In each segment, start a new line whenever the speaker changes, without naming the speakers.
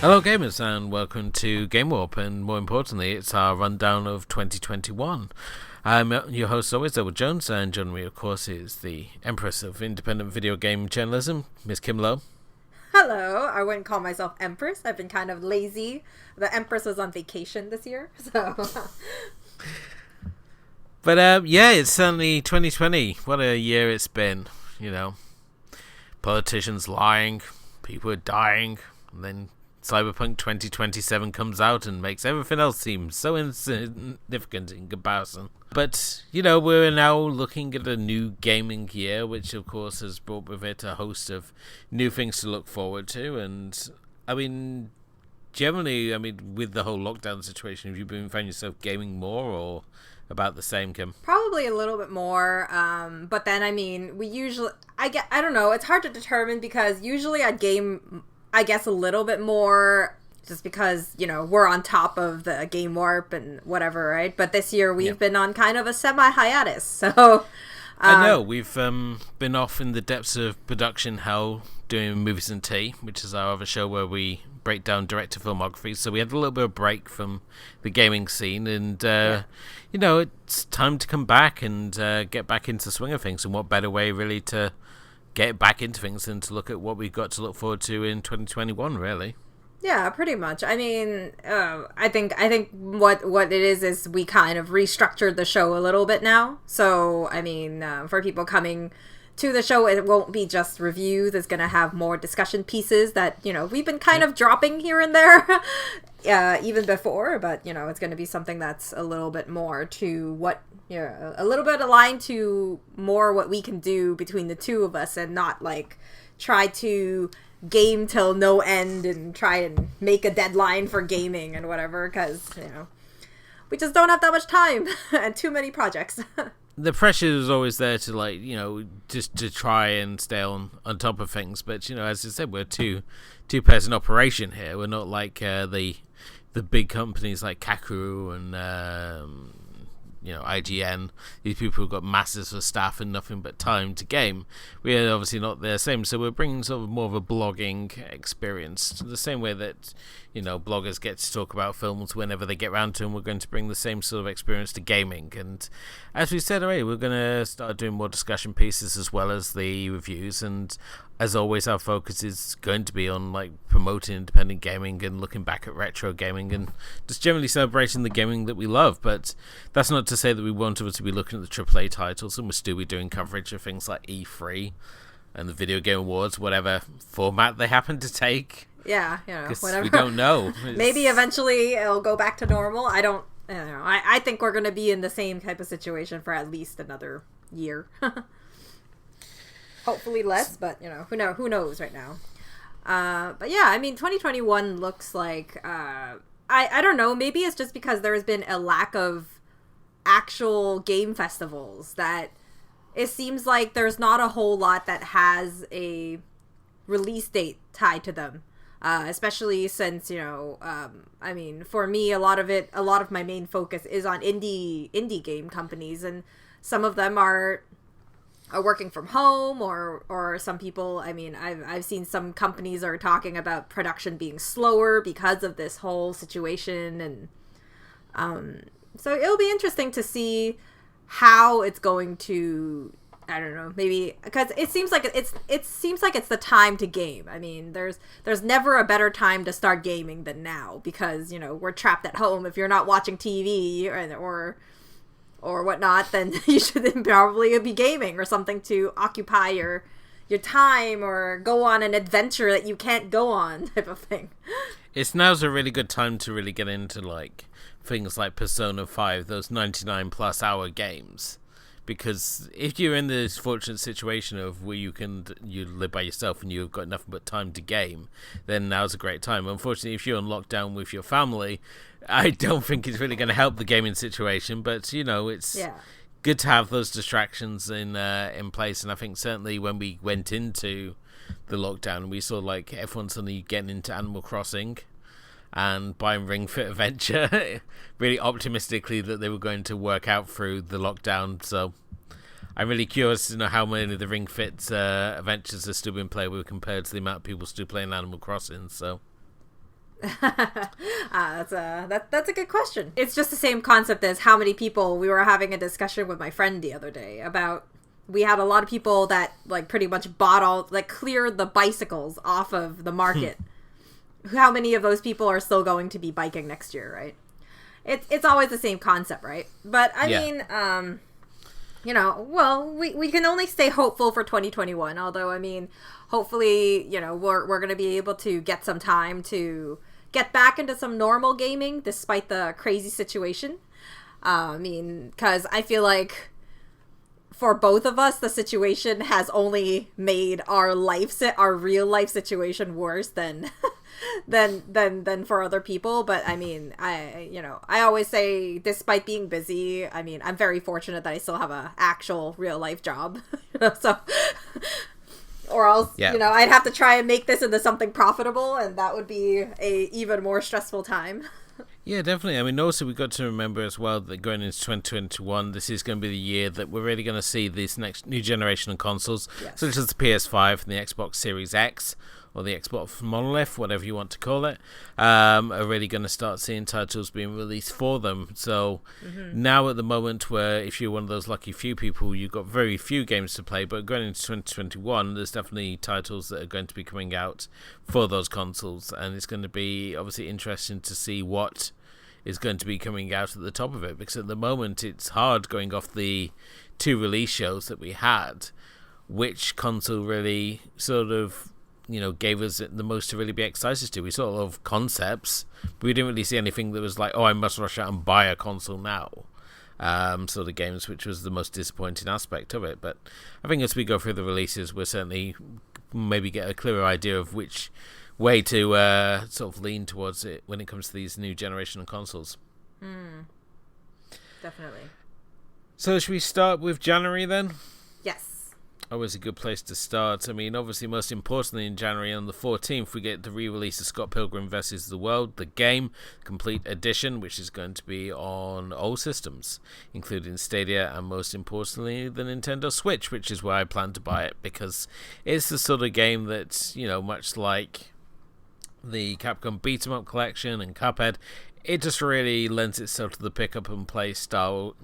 Hello gamers and welcome to Game Warp, and more importantly it's our rundown of 2021. I'm your host always, Elwood Jones, and joining me of course is the Empress of independent video game journalism, Miss Kim Lowe.
Hello, I wouldn't call myself Empress. I've been kind of lazy. The Empress was on vacation this year, so...
But yeah, it's certainly 2020. What a year it's been, you know. Politicians lying, people are dying, and then Cyberpunk 2027 comes out and makes everything else seem so insignificant in comparison. But, you know, we're now looking at a new gaming year, which of course has brought with it a host of new things to look forward to. And, I mean, generally, with the whole lockdown situation, have you been finding yourself gaming more or about the same, Kim?
Probably a little bit more, but then, we usually... I don't know, it's hard to determine because usually I'd game... I guess a little bit more just because, you know, we're on top of the game warp and whatever, right? But this year we've been on kind of a semi-hiatus, so...
I know, we've been off in the depths of production hell doing Movies and Tea, which is our other show where we break down director filmography, so we had a little bit of break from the gaming scene, and, you know, it's time to come back and get back into the swing of things, and what better way, really, to get back into things and to look at what we've got to look forward to in 2021, really.
Yeah, pretty much. I think what it is we kind of restructured the show a little bit now. So, for people coming to the show, it won't be just reviews. It's going to have more discussion pieces that, you know, we've been kind of dropping here and there even before. But, you know, it's going to be something that's a little bit more to what... Yeah, a little bit aligned to more what we can do between the two of us and not, like, try to game till no end and try and make a deadline for gaming and whatever, because, you know, we just don't have that much time and too many projects.
The pressure is always there to, like, you know, just to try and stay on top of things, but, you know, as I said, we're a two-person operation here. We're not like the big companies like Kaku and... you know, IGN, these people who've got masses of staff and nothing but time to game. We're obviously not the same, so we're bringing sort of more of a blogging experience, the same way that, you know, bloggers get to talk about films whenever they get around to them. We're going to bring the same sort of experience to gaming, and as we said already, we're going to start doing more discussion pieces as well as the reviews, and as always, our focus is going to be on, like, promoting independent gaming and looking back at retro gaming and just generally celebrating the gaming that we love. But that's not to say that we won't to be looking at the AAA titles, and we'll still be doing coverage of things like E3 and the Video Game Awards, whatever format they happen to take.
Yeah, you know, whatever.
We don't know.
Maybe eventually it'll go back to normal. I don't know. I think we're going to be in the same type of situation for at least another year. Hopefully less, but, you know, who knows right now. But yeah, 2021 looks like, I don't know, maybe it's just because there's been a lack of actual game festivals that it seems like there's not a whole lot that has a release date tied to them. Especially since, you know, for me, a lot of my main focus is on indie game companies, and some of them are working from home, or some people, I've seen some companies are talking about production being slower because of this whole situation, and so it'll be interesting to see how it's going to, I don't know, maybe because it seems like it's the time to game. There's never a better time to start gaming than now, because, you know, we're trapped at home. If you're not watching TV or whatnot, then you should probably be gaming or something to occupy your time or go on an adventure that you can't go on, type of thing.
Now's a really good time to really get into, like, things like Persona 5, those 99 plus hour games, because if you're in this fortunate situation of where you live by yourself and you've got nothing but time to game, then now's a great time. Unfortunately, if you're on lockdown with your family, I don't think it's really going to help the gaming situation, but, you know, it's good to have those distractions in place. And I think certainly when we went into the lockdown, we saw, like, everyone suddenly getting into Animal Crossing and buying Ring Fit Adventure really optimistically that they were going to work out through the lockdown. So I'm really curious to know how many of the Ring Fit adventures are still being played with compared to the amount of people still playing Animal Crossing. So
That's a good question. It's just the same concept as how many people. We were having a discussion with my friend the other day about, we had a lot of people that like pretty much bought all, like cleared the bicycles off of the market. How many of those people are still going to be biking next year, right? It's always the same concept, right? But I mean, well, we can only stay hopeful for 2021. Although, I mean, hopefully, we're going to be able to get some time to get back into some normal gaming despite the crazy situation. I mean, because I feel like for both of us, the situation has only made our real life situation worse than than for other people. But I mean, I always say, despite being busy, I mean, I'm very fortunate that I still have a actual real life job. So, or else, I'd have to try and make this into something profitable, and that would be a even more stressful time.
Yeah, definitely. I mean, also we've got to remember as well that going into 2021, this is going to be the year that we're really going to see this next new generation of consoles, such as the PS5 and the Xbox Series X, or the Xbox Monolith, whatever you want to call it, are really going to start seeing titles being released for them. So now at the moment where if you're one of those lucky few people, you've got very few games to play, but going into 2021, there's definitely titles that are going to be coming out for those consoles, and it's going to be obviously interesting to see what is going to be coming out at the top of it, because at the moment it's hard going off the 2 release shows that we had, which console really sort of gave us the most to really be excited to. We saw a lot of concepts, but we didn't really see anything that was like, oh, I must rush out and buy a console now, sort of games, which was the most disappointing aspect of it. But I think as we go through the releases, we'll certainly maybe get a clearer idea of which way to sort of lean towards it when it comes to these new generation of consoles.
Definitely.
So should we start with January then?
Yes.
Always a good place to start. I mean, obviously, most importantly, in January on the 14th, we get the re-release of Scott Pilgrim vs. the World, the game, complete edition, which is going to be on all systems, including Stadia, and most importantly, the Nintendo Switch, which is where I plan to buy it, because it's the sort of game that, much like the Capcom Beat 'em Up collection and Cuphead, it just really lends itself to the pick up and play style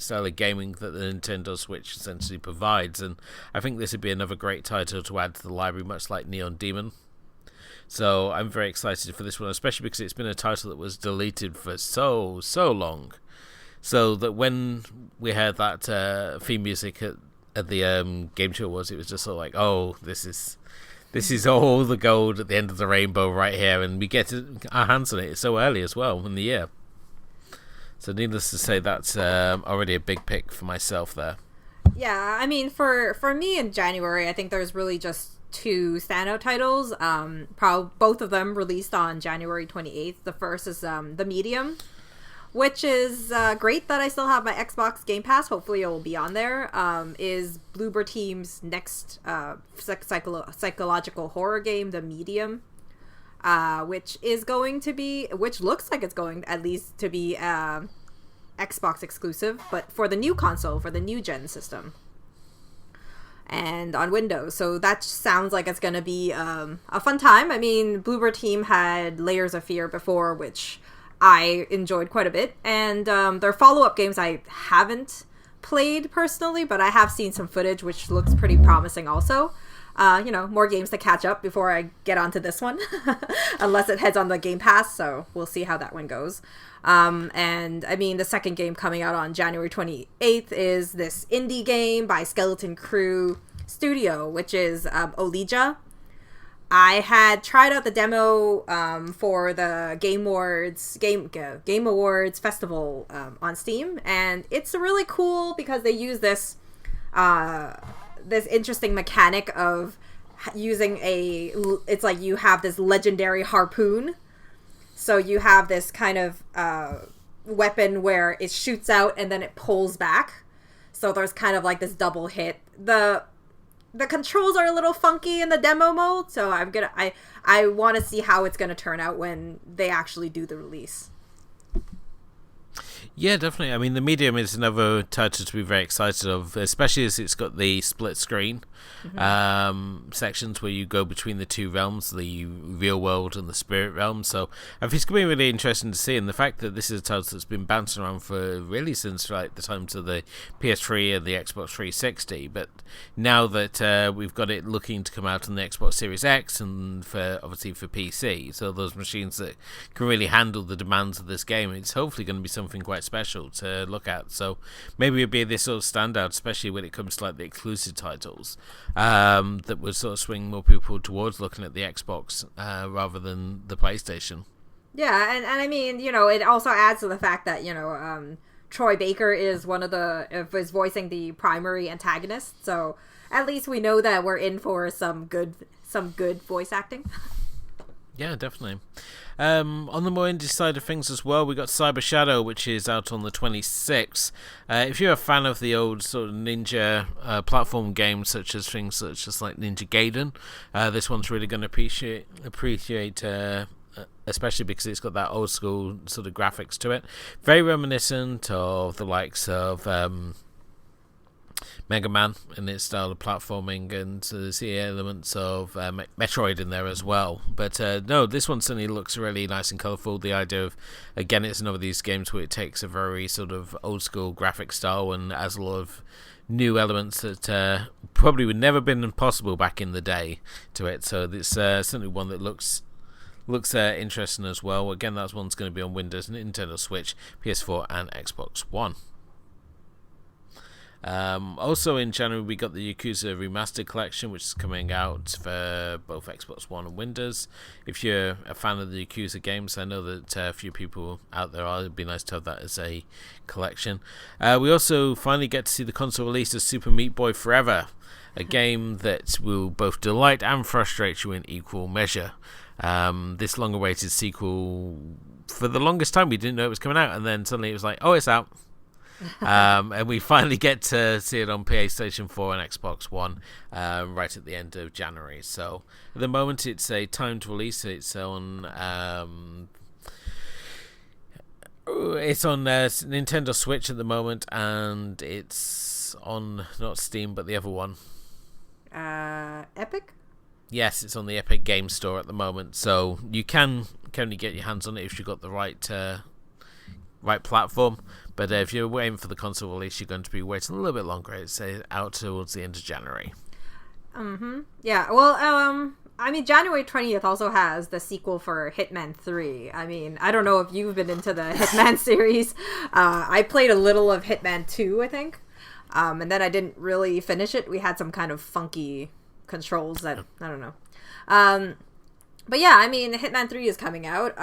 of gaming that the Nintendo Switch essentially provides, and I think this would be another great title to add to the library, much like Neon Demon. So I'm very excited for this one, especially because it's been a title that was deleted for so long, so that when we heard that theme music at the Game Show Awards, it was just sort of like, oh, this is all the gold at the end of the rainbow right here, and we get our hands on it so early as well in the year. So needless to say, that's already a big pick for myself there.
Yeah, I mean, for me in January, I think there's really just 2 standout titles. Both of them released on January 28th. The first is The Medium, which is great that I still have my Xbox Game Pass. Hopefully it will be on there. Is Bloober Team's next psychological horror game, The Medium, which looks like it's going at least to be Xbox exclusive, but for the new console, for the new gen system, and on Windows. So that sounds like it's going to be a fun time. I mean, Bloober Team had Layers of Fear before, which I enjoyed quite a bit, and their follow-up games I haven't played personally, but I have seen some footage which looks pretty promising also. More games to catch up before I get onto this one, unless it heads on the Game Pass, so we'll see how that one goes. And I mean, the second game coming out on January 28th is this indie game by Skeleton Crew Studio, which is Olija. I had tried out the demo for the Game Awards Festival on Steam, and it's really cool because they use this interesting mechanic of using it's like you have this legendary harpoon, so you have this kind of weapon where it shoots out and then it pulls back, so there's kind of like this double hit. The controls are a little funky in the demo mode, so I want to see how it's gonna turn out when they actually do the release.
Yeah, definitely. I mean, the Medium is another title to be very excited of, especially as it's got the split screen sections where you go between the two realms, the real world and the spirit realm. So I think it's going to be really interesting to see. And the fact that this is a title that's been bouncing around for really since like the times of the PS3 and the Xbox 360. But now that we've got it looking to come out on the Xbox Series X and obviously for PC, so those machines that can really handle the demands of this game, it's hopefully going to be something quite special to look at. So maybe it'll be this sort of standout, especially when it comes to like the exclusive titles, that would sort of swing more people towards looking at the Xbox rather than the PlayStation.
Yeah, and I mean, it also adds to the fact that, Troy Baker is is voicing the primary antagonist, so at least we know that we're in for some good voice acting.
Yeah, definitely. On the more indie side of things as well, we got Cyber Shadow, which is out on the 26th. If you're a fan of the old sort of ninja platform games, such as like Ninja Gaiden, this one's really going to appreciate especially because it's got that old school sort of graphics to it. Very reminiscent of the likes of Mega Man in its style of platforming, and see elements of Metroid in there as well. But no, this one certainly looks really nice and colourful. The idea of, again, it's another of these games where it takes a very sort of old school graphic style and adds a lot of new elements that probably would never have been possible back in the day to it. So it's certainly one that looks interesting as well. Again, that one's going to be on Windows, Nintendo Switch, PS4 and Xbox One. Also in January we got the Yakuza Remastered Collection, which is coming out for both Xbox One and Windows. If you're a fan of the Yakuza games, I know that a few people out there are. It'd be nice to have that as a collection. We also finally get to see the console release of Super Meat Boy Forever, a game that will both delight and frustrate you in equal measure. This long-awaited sequel, for the longest time we didn't know it was coming out, and then suddenly it was like, oh, it's out. And we finally get to see it on PlayStation 4 and Xbox One right at the end of January. So at the moment it's a timed release. It's on Nintendo Switch at the moment, and it's on not Steam but the other one.
Epic?
Yes, it's on the Epic Game Store at the moment, so you can only get your hands on it if you've got the right platform. But if you're waiting for the console release, you're going to be waiting a little bit longer. It's out towards the end of January.
Yeah, well, I mean, January 20th also has the sequel for Hitman 3. I mean, I don't know if you've been into the Hitman series. I played a little of Hitman 2, I think. And then I didn't really finish it. We had some kind of funky controls that, I don't know. But yeah, I mean, Hitman 3 is coming out.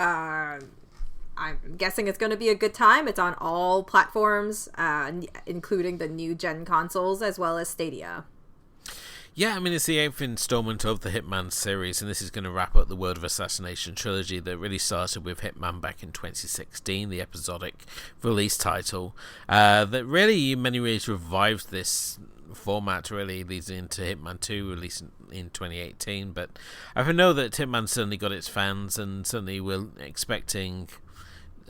I'm guessing it's going to be a good time. It's on all platforms, including the new gen consoles as well as Stadia.
Yeah, I mean, it's the 8th installment of the Hitman series, and this is going to wrap up the World of Assassination trilogy that really started with Hitman back in 2016, the episodic release title, that really in many ways revived this format, really leads into Hitman 2 released in 2018. But I know that Hitman certainly got its fans, and certainly we're expecting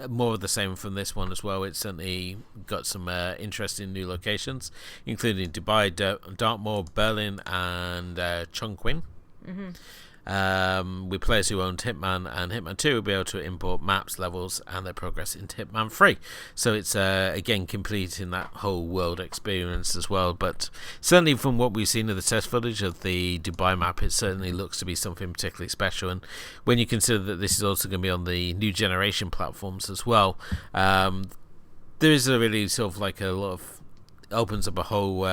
more of the same from this one as well. It's certainly got some interesting new locations, including Dubai, Dartmoor, Berlin, and Chongqing. With players who owned Hitman and Hitman 2 will be able to import maps, levels, and their progress into Hitman 3. So it's again completing that whole world experience as well. But certainly from what we've seen of the test footage of the Dubai map, it certainly looks to be something particularly special. And when you consider that this is also going to be on the new generation platforms as well, there is a really sort of like a lot of opens up a whole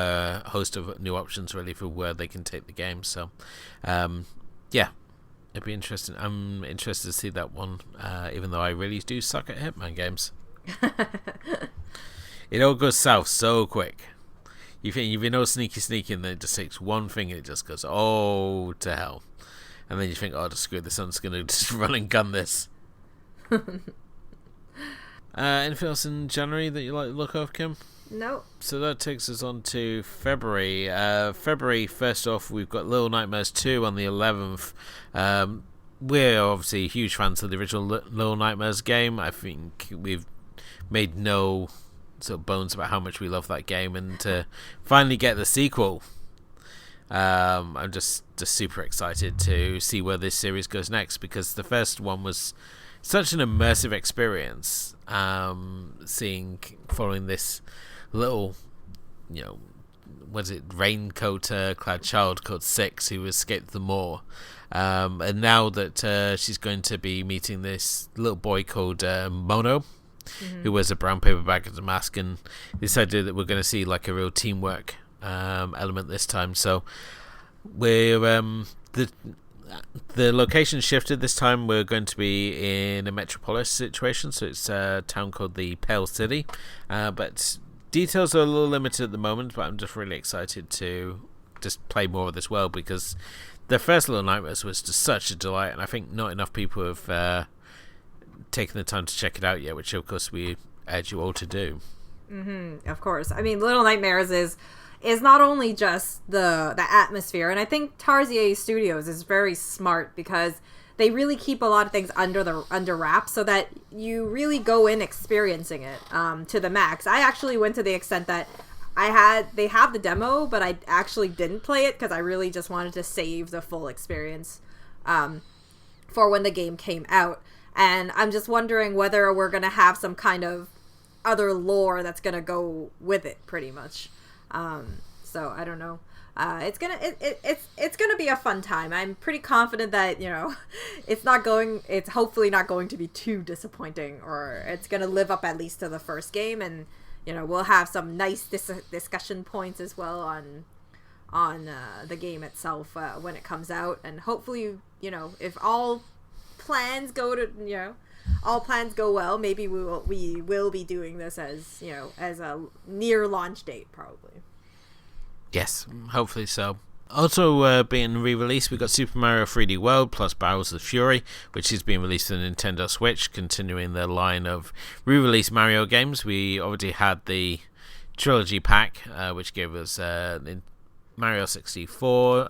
host of new options really for where they can take the game. So yeah, it'd be interesting. I'm interested to see that one, even though I really do suck at Hitman games. It all goes south so quick. You think you've been all sneaky, and then it just takes one thing and it just goes, oh, to hell. And then you think, oh, just screw this, I'm just going to just run and gun this. Anything else in January that you like to look off, Kim?
No.
So that takes us on to February. February, first off, we've got Little Nightmares 2 on the 11th. We're obviously huge fans of the original Little Nightmares game. I think we've made no sort of bones about how much we love that game, and to finally get the sequel, I'm just super excited to see where this series goes next, because the first one was such an immersive experience, following this little, was it raincoat clad child called Six who escaped the Moor, and now that she's going to be meeting this little boy called Mono, who wears a brown paper bag as a mask, and this idea that we're going to see like a real teamwork element this time. So we're the location shifted this time. We're going to be in a metropolis situation, so it's a town called the Pale City, but details are a little limited at the moment, but I'm just really excited to just play more of this world, because the first Little Nightmares was just such a delight, and I think not enough people have taken the time to check it out yet, which of course we urge you all to do.
Of course. I mean, Little Nightmares is not only just the atmosphere, and I think Tarsier Studios is very smart, because they really keep a lot of things under wraps, so that you really go in experiencing it to the max. I actually went to the extent that they have the demo, but I actually didn't play it because I really just wanted to save the full experience for when the game came out. And I'm just wondering whether we're going to have some kind of other lore that's going to go with it, pretty much. So I don't know. It's gonna be a fun time. I'm pretty confident that it's hopefully not going to be too disappointing, or it's gonna live up at least to the first game, and we'll have some nice discussion points as well on the game itself when it comes out, and hopefully if all plans go well, maybe we will be doing this as a near launch date, probably.
Yes, hopefully so. Also being re-released, we got Super Mario 3D World plus Bowser's Fury, which is being released on Nintendo Switch, continuing their line of re-released Mario games. We already had the Trilogy Pack, which gave us Mario 64,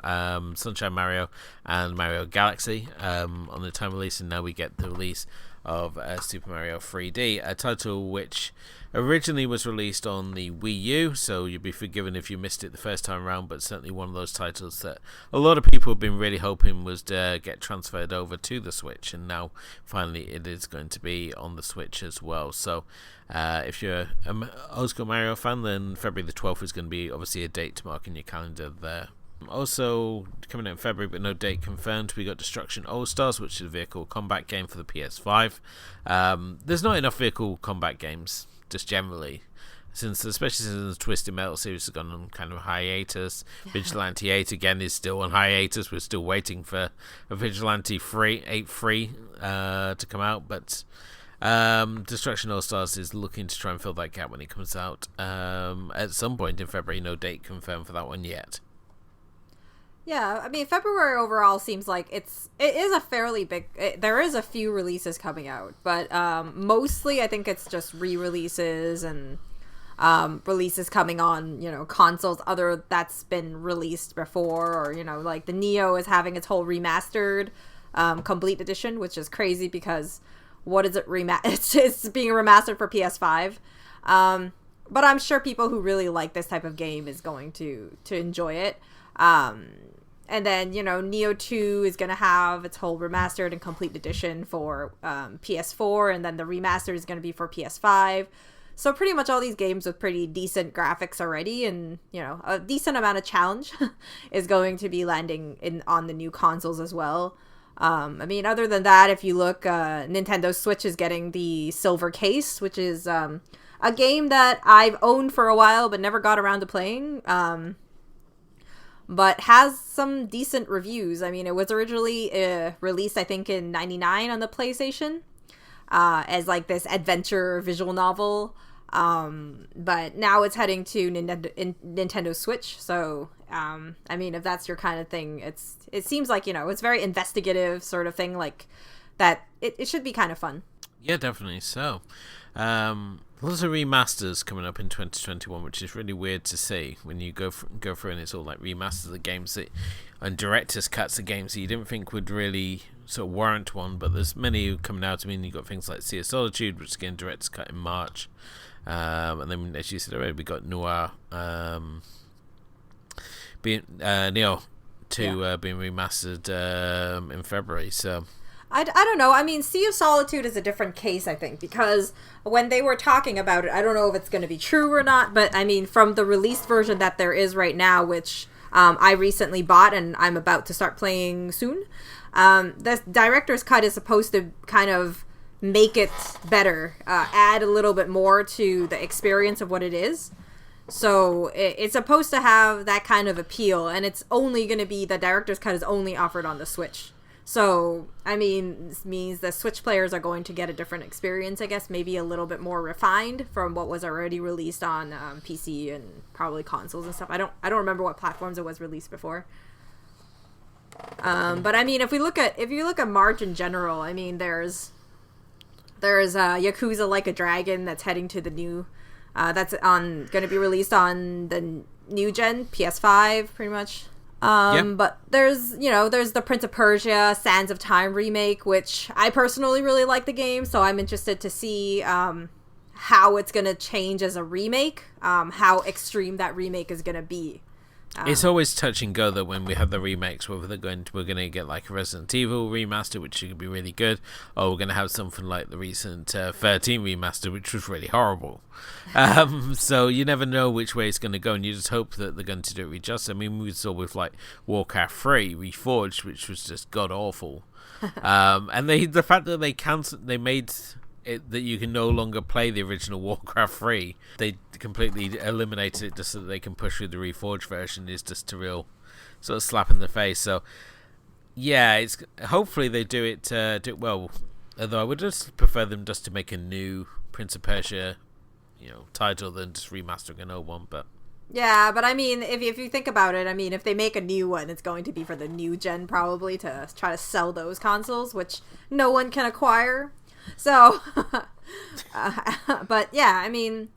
Sunshine Mario, and Mario Galaxy on the time release, and now we get the release of Super Mario 3D, a title which originally was released on the Wii U, so you'll be forgiven if you missed it the first time around, but certainly one of those titles that a lot of people have been really hoping was to get transferred over to the Switch, and now finally it is going to be on the Switch as well. So if you're an old school Mario fan, then February the 12th is going to be obviously a date to mark in your calendar there. Also coming out in February but no date confirmed, we got Destruction All-Stars, which is a vehicle combat game for the PS5. There's not enough vehicle combat games just generally, especially since the Twisted Metal series has gone on kind of hiatus. Vigilante 8 again is still on hiatus. We're still waiting for a Vigilante 8 free to come out, but Destruction All-Stars is looking to try and fill that gap when it comes out at some point in February. No date confirmed for that one yet.
Yeah, I mean, February overall seems like it is a fairly big... there is a few releases coming out, but mostly I think it's just re-releases and releases coming on, consoles other that's been released before, or, like the Neo is having its whole remastered complete edition, which is crazy because what is it it's being remastered for PS5. But I'm sure people who really like this type of game is going to enjoy it. And then, Neo 2 is going to have its whole remastered and complete edition for PS4, and then the remaster is going to be for PS5. So pretty much all these games with pretty decent graphics already, and, a decent amount of challenge is going to be landing on the new consoles as well. I mean, other than that, if you look, Nintendo Switch is getting the Silver Case, which is a game that I've owned for a while but never got around to playing. But has some decent reviews. I mean, it was originally released, I think, in '99 on the PlayStation as like this adventure visual novel. But now it's heading to Nintendo Switch. So, I mean, if that's your kind of thing, it seems like, it's very investigative sort of thing, like that. It should be kind of fun.
Yeah, definitely so. Lots of remasters coming up in 2021, which is really weird to see when you go through and it's all like remasters of games and director's cuts of games that you didn't think would really sort of warrant one, but there's many coming out. I mean, you've got things like Sea of Solitude, which is getting director's cut in March, and then, as you said already, we got Noir, Neo 2 being remastered in February, so...
I don't know. I mean, Sea of Solitude is a different case, I think, because when they were talking about it, I don't know if it's going to be true or not, but I mean, from the released version that there is right now, which I recently bought and I'm about to start playing soon, the director's cut is supposed to kind of make it better, add a little bit more to the experience of what it is. So it's supposed to have that kind of appeal, and it's only going to be, the director's cut is only offered on the Switch. So, I mean, this means the Switch players are going to get a different experience, I guess, maybe a little bit more refined from what was already released on PC and probably consoles and stuff. I don't remember what platforms it was released before. But I mean, if you look at March in general, I mean, there's Yakuza Like a Dragon that's heading to the new, that's going to be released on the new gen PS5, pretty much. But there's the Prince of Persia Sands of Time remake, which I personally really like the game, so I'm interested to see how it's going to change as a remake, how extreme that remake is going to be.
It's always touch and go that when we have the remakes, whether we're going to get like a Resident Evil remaster, which should be really good, or we're going to have something like the recent 13 remaster, which was really horrible. So you never know which way it's going to go, and you just hope that they're going to do it with justice. I mean, we saw with like Warcraft 3 Reforged, which was just god awful. And the fact that they made it that you can no longer play the original Warcraft 3, they completely eliminated it just so that they can push through the Reforged version, is just a real sort of slap in the face. So yeah, it's hopefully they do it well, although I would just prefer them just to make a new Prince of Persia title than just remastering an old one. But
yeah, but I mean, if you think about it, I mean, if they make a new one, it's going to be for the new gen, probably, to try to sell those consoles, which no one can acquire. So, but yeah, I mean,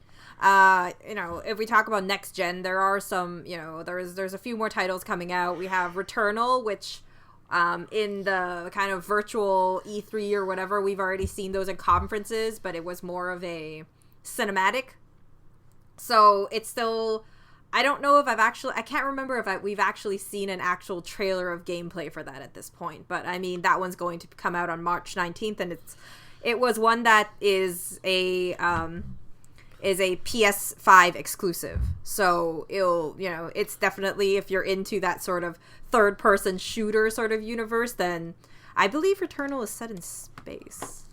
if we talk about next gen, there are some, there's a few more titles coming out. We have Returnal, which, in the kind of virtual E3 or whatever, we've already seen those in conferences, but it was more of a cinematic. So it's still, I don't know if I can't remember if we've actually seen an actual trailer of gameplay for that at this point, but I mean, that one's going to come out on March 19th, and it was one that is a PS5 exclusive. So it's definitely, if you're into that sort of third person shooter sort of universe, then I believe Returnal is set in space.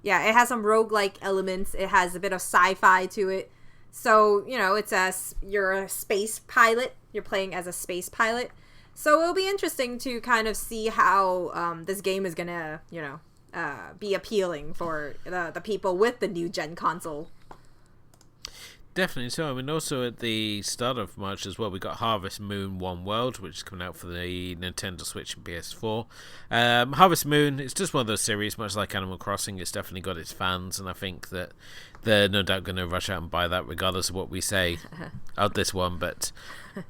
Yeah, it has some roguelike elements. It has a bit of sci-fi to it. So, you're a space pilot. You're playing as a space pilot. So it'll be interesting to kind of see how this game is going to, be appealing for the people with the new gen console.
Definitely so. I mean, also at the start of March as well, we got Harvest Moon One World, which is coming out for the Nintendo Switch and PS4. Harvest Moon, it's just one of those series, much like Animal Crossing. It's definitely got its fans, and I think that they're no doubt going to rush out and buy that regardless of what we say of this one. But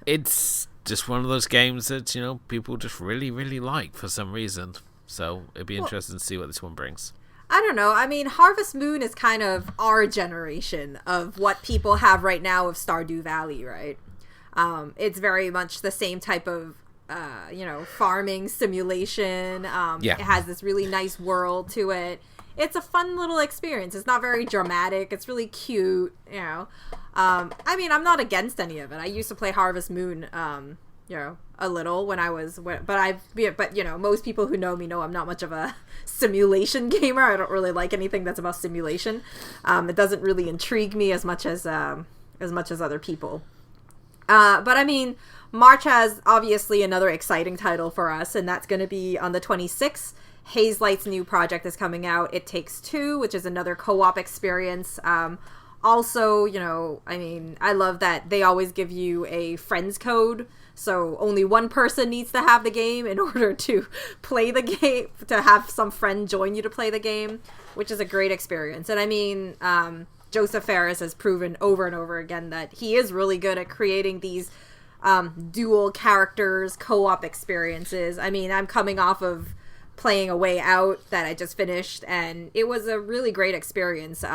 it's just one of those games that, people just really, really like for some reason. So it'd be interesting to see what this one brings.
I don't know. I mean, Harvest Moon is kind of our generation of what people have right now of Stardew Valley, right? It's very much the same type of, farming simulation. It has this really nice world to it. It's a fun little experience. It's not very dramatic. It's really cute, I mean, I'm not against any of it. I used to play Harvest Moon, a little when I was, but most people who know me know I'm not much of a simulation gamer. I don't really like anything that's about simulation. It doesn't really intrigue me as much as other people. But I mean, March has obviously another exciting title for us, and that's going to be on the 26th. Hazelight's new project is coming out. It Takes Two, which is another co-op experience. Also, I mean, I love that they always give you a friends code. So only one person needs to have the game in order to play the game, to have some friend join you to play the game, which is a great experience. And I mean, Joseph Fares has proven over and over again that he is really good at creating these dual characters, co-op experiences. I mean, I'm coming off of playing A Way Out that I just finished, and it was a really great experience.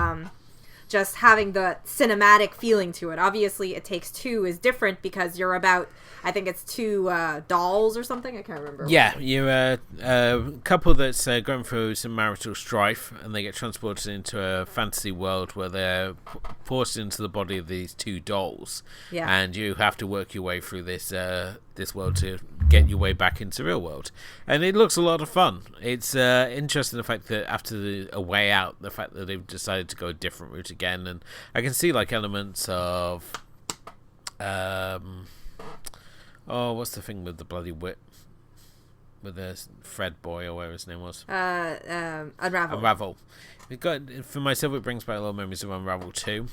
Just having the cinematic feeling to it. Obviously, It Takes Two is different because you're about, I think it's two dolls or something. I can't remember.
Yeah, you're a couple that's going through some marital strife, and they get transported into a fantasy world where they're forced into the body of these two dolls.
Yeah.
And you have to work your way through this world to get your way back into the real world. And it looks a lot of fun. It's interesting the fact that after A Way Out, the fact that they've decided to go a different route again, and I can see like elements of what's the thing with the bloody whip? With the Fred boy or whatever his name was.
Unravel.
For myself, it brings back a lot of memories of Unravel 2.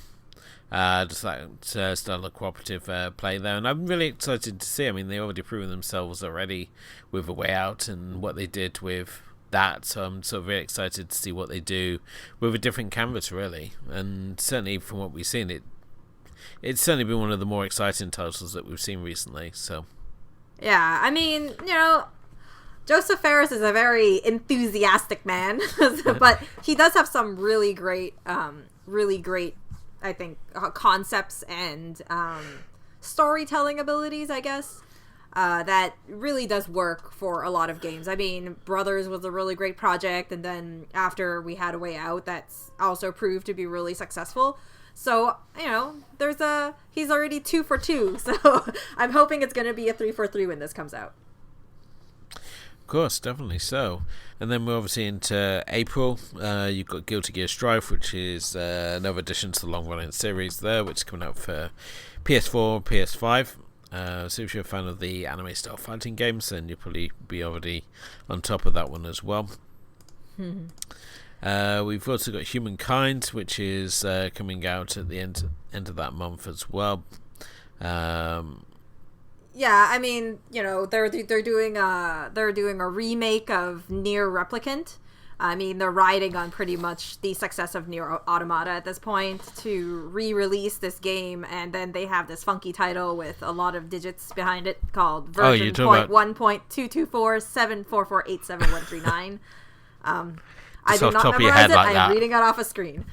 Just like style of cooperative play there. And I'm really excited to see. I mean, they already proven themselves already with A Way Out and what they did with that. So I'm sort of really excited to see what they do with a different canvas, really. And certainly from what we've seen, it's certainly been one of the more exciting titles that we've seen recently. So,
yeah, I mean, Joseph Fares is a very enthusiastic man, but he does have some really great, I think, concepts and storytelling abilities, I guess, that really does work for a lot of games. I mean, Brothers was a really great project, and then after we had A Way Out, that's also proved to be really successful. So, he's already 2 for 2. So I'm hoping it's going to be a 3 for 3 when this comes out.
Of course, definitely so. And then we're obviously into April. You've got Guilty Gear Strive, which is another addition to the long-running series there, which is coming out for PS4 and PS5. So if you're a fan of the anime-style fighting games, then you'll probably be already on top of that one as well. We've also got Humankind, which is coming out at the end of that month as well.
Yeah, I mean, they're doing a remake of Nier Replicant. I mean, they're riding on pretty much the success of Nier Automata at this point to re-release this game, and then they have this funky title with a lot of digits behind it called version .1.22474487139. I do not memorize it. I'm reading it off a screen.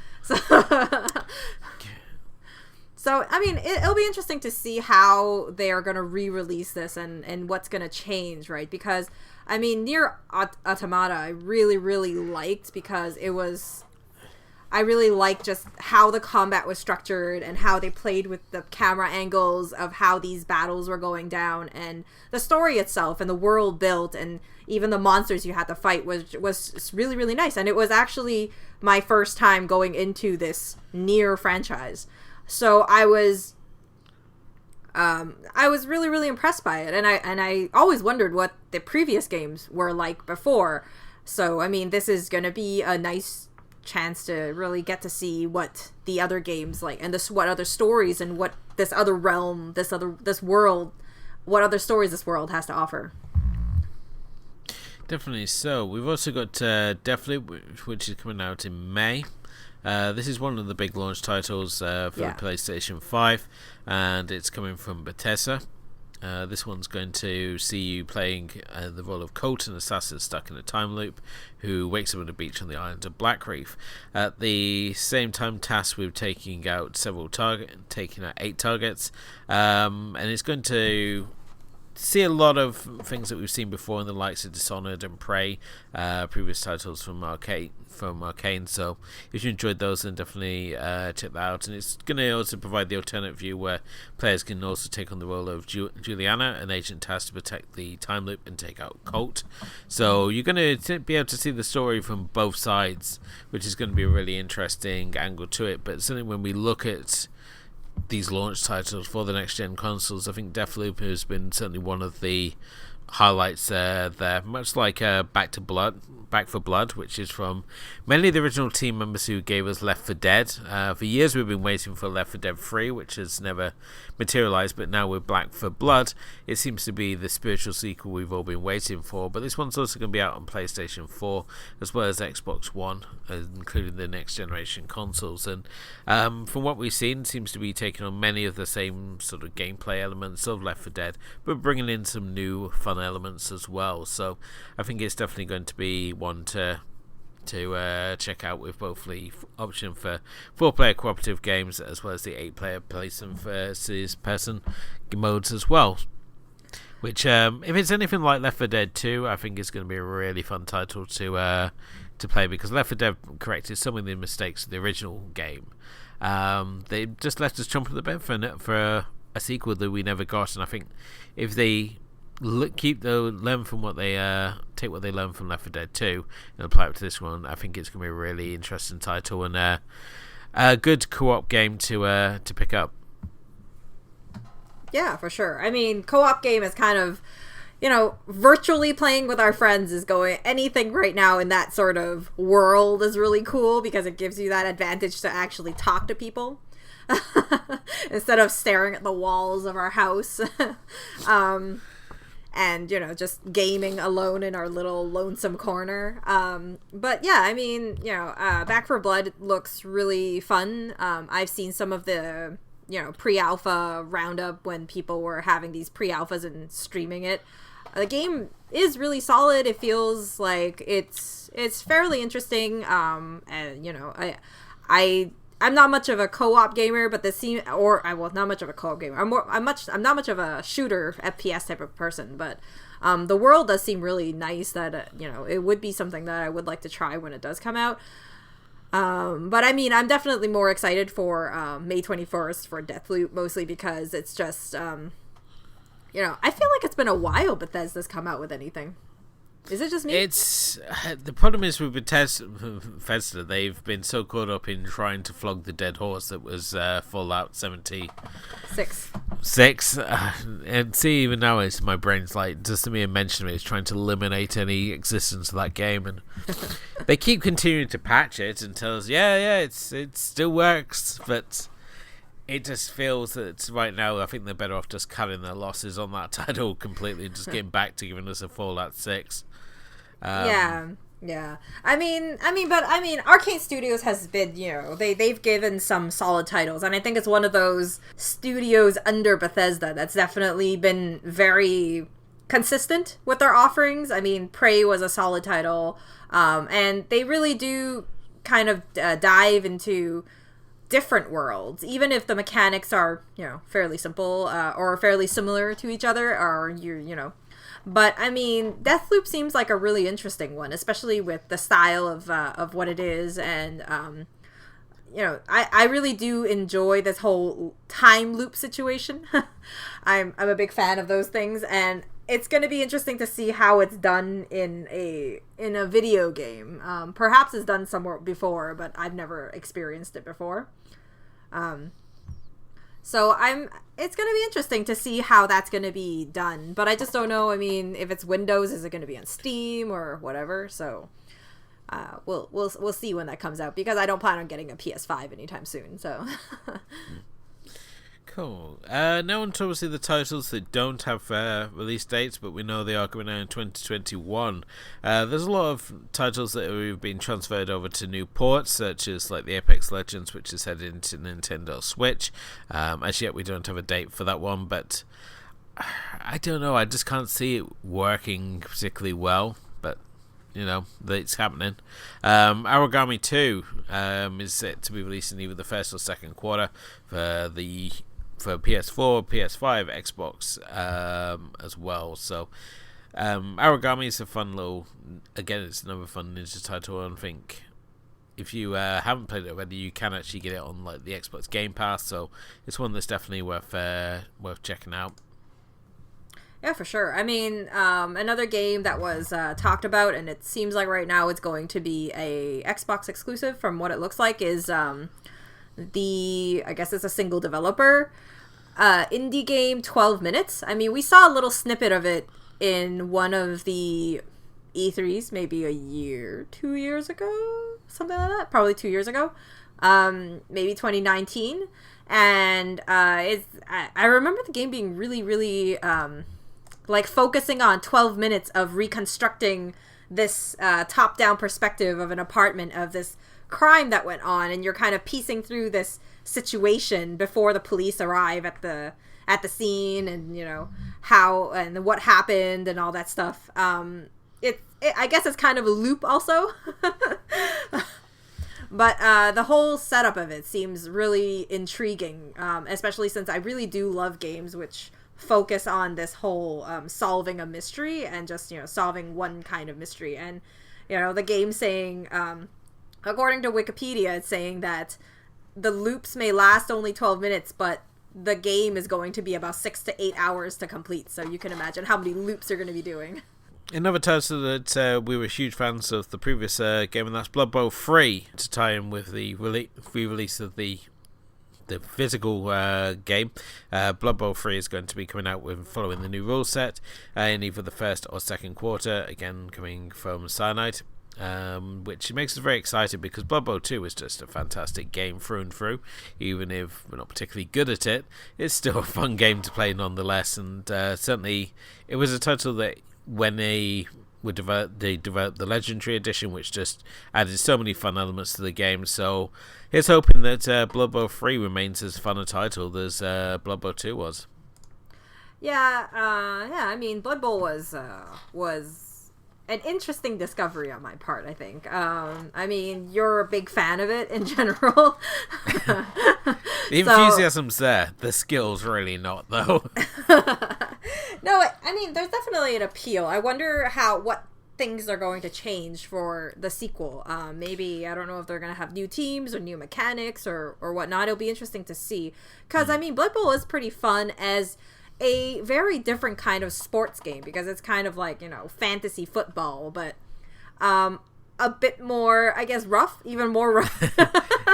So, I mean, it'll be interesting to see how they are going to re-release this and what's going to change, right? Because, I mean, Nier Automata I really, really liked because I really liked just how the combat was structured and how they played with the camera angles of how these battles were going down, and the story itself and the world built and even the monsters you had to fight was really, really nice. And it was actually my first time going into this Nier franchise. So I was really, really impressed by it, and I always wondered what the previous games were like before. So I mean, this is going to be a nice chance to really get to see what the other games like, and what other stories and what this other realm, this world, what other stories this world has to offer.
Definitely so. We've also got Deathloop, which is coming out in May. This is one of the big launch titles for the PlayStation 5, and it's coming from Bethesda. This one's going to see you playing the role of Colt, an assassin stuck in a time loop who wakes up on a beach on the island of Blackreef. At the same time, tasked with taking out 8 targets, and it's going to see a lot of things that we've seen before in the likes of Dishonored and Prey, previous titles from Arcane. So if you enjoyed those, then definitely check that out. And it's going to also provide the alternate view where players can also take on the role of Juliana, an agent tasked to protect the time loop and take out Colt. So you're going to be able to see the story from both sides, which is going to be a really interesting angle to it. But certainly when we look at these launch titles for the next gen consoles, I think Deathloop has been certainly one of the highlights there, much like Back 4 Back for Blood, which is from many of the original team members who gave us Left 4 Dead. For years we've been waiting for Left 4 Dead 3, which has never materialized, but now with Back for Blood, it seems to be the spiritual sequel we've all been waiting for. But this one's also going to be out on PlayStation 4 as well as Xbox One, including the next generation consoles. And from what we've seen, seems to be taking on many of the same sort of gameplay elements of Left 4 Dead, but bringing in some new fun elements as well. So I think it's definitely going to be one to check out, with both the option for 4-player cooperative games as well as the 8-player person versus person modes as well. Which, if it's anything like Left 4 Dead 2, I think it's going to be a really fun title to play, because Left 4 Dead corrected some of the mistakes of the original game. They just left us chomping at the bit for a sequel that we never got, and I think if they learn from what they take what they learned from Left 4 Dead 2 and apply it to this one, I think it's going to be a really interesting title and a good co-op game to pick up.
Yeah, for sure. I mean, co-op game is kind of, virtually playing with our friends is going, anything right now in that sort of world is really cool because it gives you that advantage to actually talk to people instead of staring at the walls of our house. And, just gaming alone in our little lonesome corner. But yeah, I mean, Back 4 Blood looks really fun. I've seen some of the, pre-alpha roundup when people were having these pre-alphas and streaming it. The game is really solid. It feels like it's fairly interesting. And, I'm not much of a co-op gamer, but not much of a co-op gamer. I'm not much of a shooter FPS type of person, but the world does seem really nice. That it would be something that I would like to try when it does come out. But I mean, I'm definitely more excited for May 21st for Deathloop, mostly because it's just I feel like it's been a while Bethesda's come out with anything. Is it just me?
It's the problem is with Bethesda, they've been so caught up in trying to flog the dead horse that was Fallout 76. And see, even now, my brain's like, just the mere mention of it is trying to eliminate any existence of that game, and they keep continuing to patch it and tell us, it still works, but it just feels that right now, I think they're better off just cutting their losses on that title completely and just getting back to giving us a Fallout 6.
Yeah. I mean, Arcane Studios has been, they've given some solid titles, and I think it's one of those studios under Bethesda that's definitely been very consistent with their offerings. I mean, Prey was a solid title, and they really do kind of dive into different worlds, even if the mechanics are, fairly simple or fairly similar to each other, or But I mean, Deathloop seems like a really interesting one, especially with the style of what it is, and I really do enjoy this whole time loop situation. I'm a big fan of those things, and it's going to be interesting to see how it's done in a video game. Perhaps it's done somewhere before, but I've never experienced it before. So it's going to be interesting to see how that's going to be done, but I just don't know. I mean, if it's Windows, is it going to be on Steam or whatever? So we'll see when that comes out, because I don't plan on getting a PS5 anytime soon. So
cool. Now on to obviously the titles that don't have release dates, but we know they are coming out in 2021. There's a lot of titles that have been transferred over to new ports, such as like the Apex Legends, which is headed into Nintendo Switch. As yet, we don't have a date for that one, but I don't know. I just can't see it working particularly well, but it's happening. Origami 2 is set to be released in either the first or second quarter for PS4, PS5, Xbox as well. So Origami is a fun little, again, it's another fun ninja title, and I think if you haven't played it already, you can actually get it on like the Xbox Game Pass, so it's one that's definitely worth checking out.
Yeah, for sure. I mean, another game that was talked about, and it seems like right now it's going to be a Xbox exclusive from what it looks like, is I guess it's a single developer indie game 12 Minutes. I mean, we saw a little snippet of it in one of the E3s maybe a year, 2 years ago, something like that. Probably 2 years ago, maybe 2019. And I remember the game being really, really like focusing on 12 minutes of reconstructing this top-down perspective of an apartment of this crime that went on, and you're kind of piecing through this situation before the police arrive at the scene, and you know how and what happened and all that stuff. I guess it's kind of a loop also. But the whole setup of it seems really intriguing, especially since I really do love games which focus on this whole solving a mystery and just, you know, solving one kind of mystery. And, you know, the game saying, according to Wikipedia, it's saying that the loops may last only 12 minutes, but the game is going to be about 6 to 8 hours to complete. So you can imagine how many loops you're going to be doing.
Another title that we were huge fans of the previous game, and that's Blood Bowl 3, to tie in with the re-release of the physical game. Blood Bowl 3 is going to be coming out with following the new rule set in either the first or second quarter, again coming from Cyanide, which makes us very excited because Blood Bowl 2 is just a fantastic game through and through. Even if we're not particularly good at it, it's still a fun game to play nonetheless, and certainly it was a title that when they developed the Legendary Edition, which just added so many fun elements to the game. So here's hoping that Blood Bowl 3 remains as fun a title as Blood Bowl 2 was.
Yeah, I mean, Blood Bowl was an interesting discovery on my part, I think. I mean, you're a big fan of it in general.
The enthusiasm's there. The skill's really not, though.
No, I mean, there's definitely an appeal. I wonder what things are going to change for the sequel. Maybe, I don't know if they're going to have new teams or new mechanics or whatnot. It'll be interesting to see. Because, I mean, Blood Bowl is pretty fun as a very different kind of sports game, because it's kind of like, you know, fantasy football, but a bit more, I guess, rough, even more rough.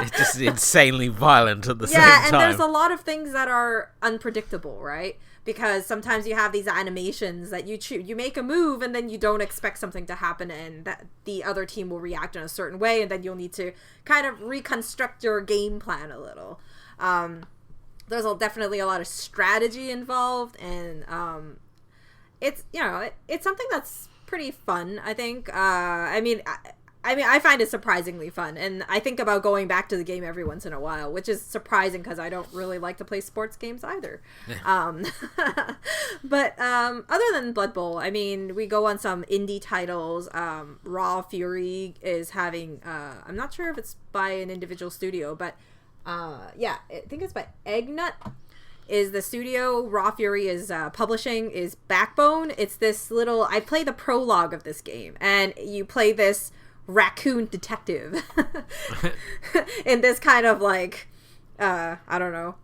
It's just insanely violent at the same time.
Yeah, and there's a lot of things that are unpredictable, right? Because sometimes you have these animations that you make a move and then you don't expect something to happen, and that the other team will react in a certain way, and then you'll need to kind of reconstruct your game plan a little. There's definitely a lot of strategy involved, and it's, you know, it's something that's pretty fun, I think. I mean, I find it surprisingly fun, and I think about going back to the game every once in a while, which is surprising because I don't really like to play sports games either. But other than Blood Bowl, I mean, we go on some indie titles. Raw Fury is having, I'm not sure if it's by an individual studio, but yeah, I think it's by Eggnut is the studio Raw Fury is publishing, is Backbone. It's this little, I play the prologue of this game, and you play this raccoon detective in this kind of like, I don't know,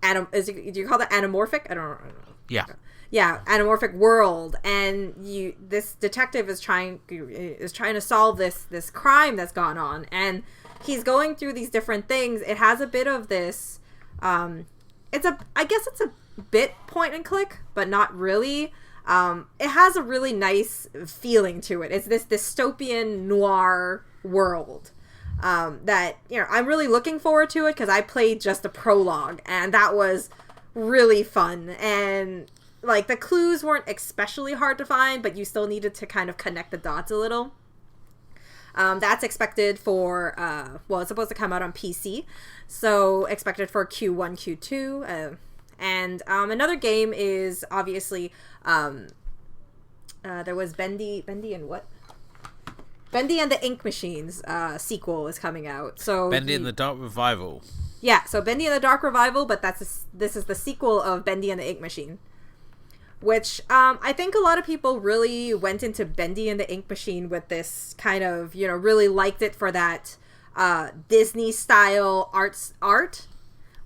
do you call that anamorphic? I don't know. Yeah, anamorphic world, and this detective is trying to solve this crime that's gone on, and he's going through these different things. It has a bit of this, I guess it's a bit point and click, but not really. It has a really nice feeling to it. It's this dystopian noir world that, you know, I'm really looking forward to it because I played just the prologue, and that was really fun. And like the clues weren't especially hard to find, but you still needed to kind of connect the dots a little. That's expected for, it's supposed to come out on PC, so expected for Q1, Q2. And another game is obviously, there was Bendy and what? Bendy and the Ink Machines sequel is coming out. So
Bendy and the Dark Revival.
Yeah, so Bendy and the Dark Revival, but this is the sequel of Bendy and the Ink Machine. Which I think a lot of people really went into Bendy and the Ink Machine with this kind of, you know, really liked it for that Disney style art,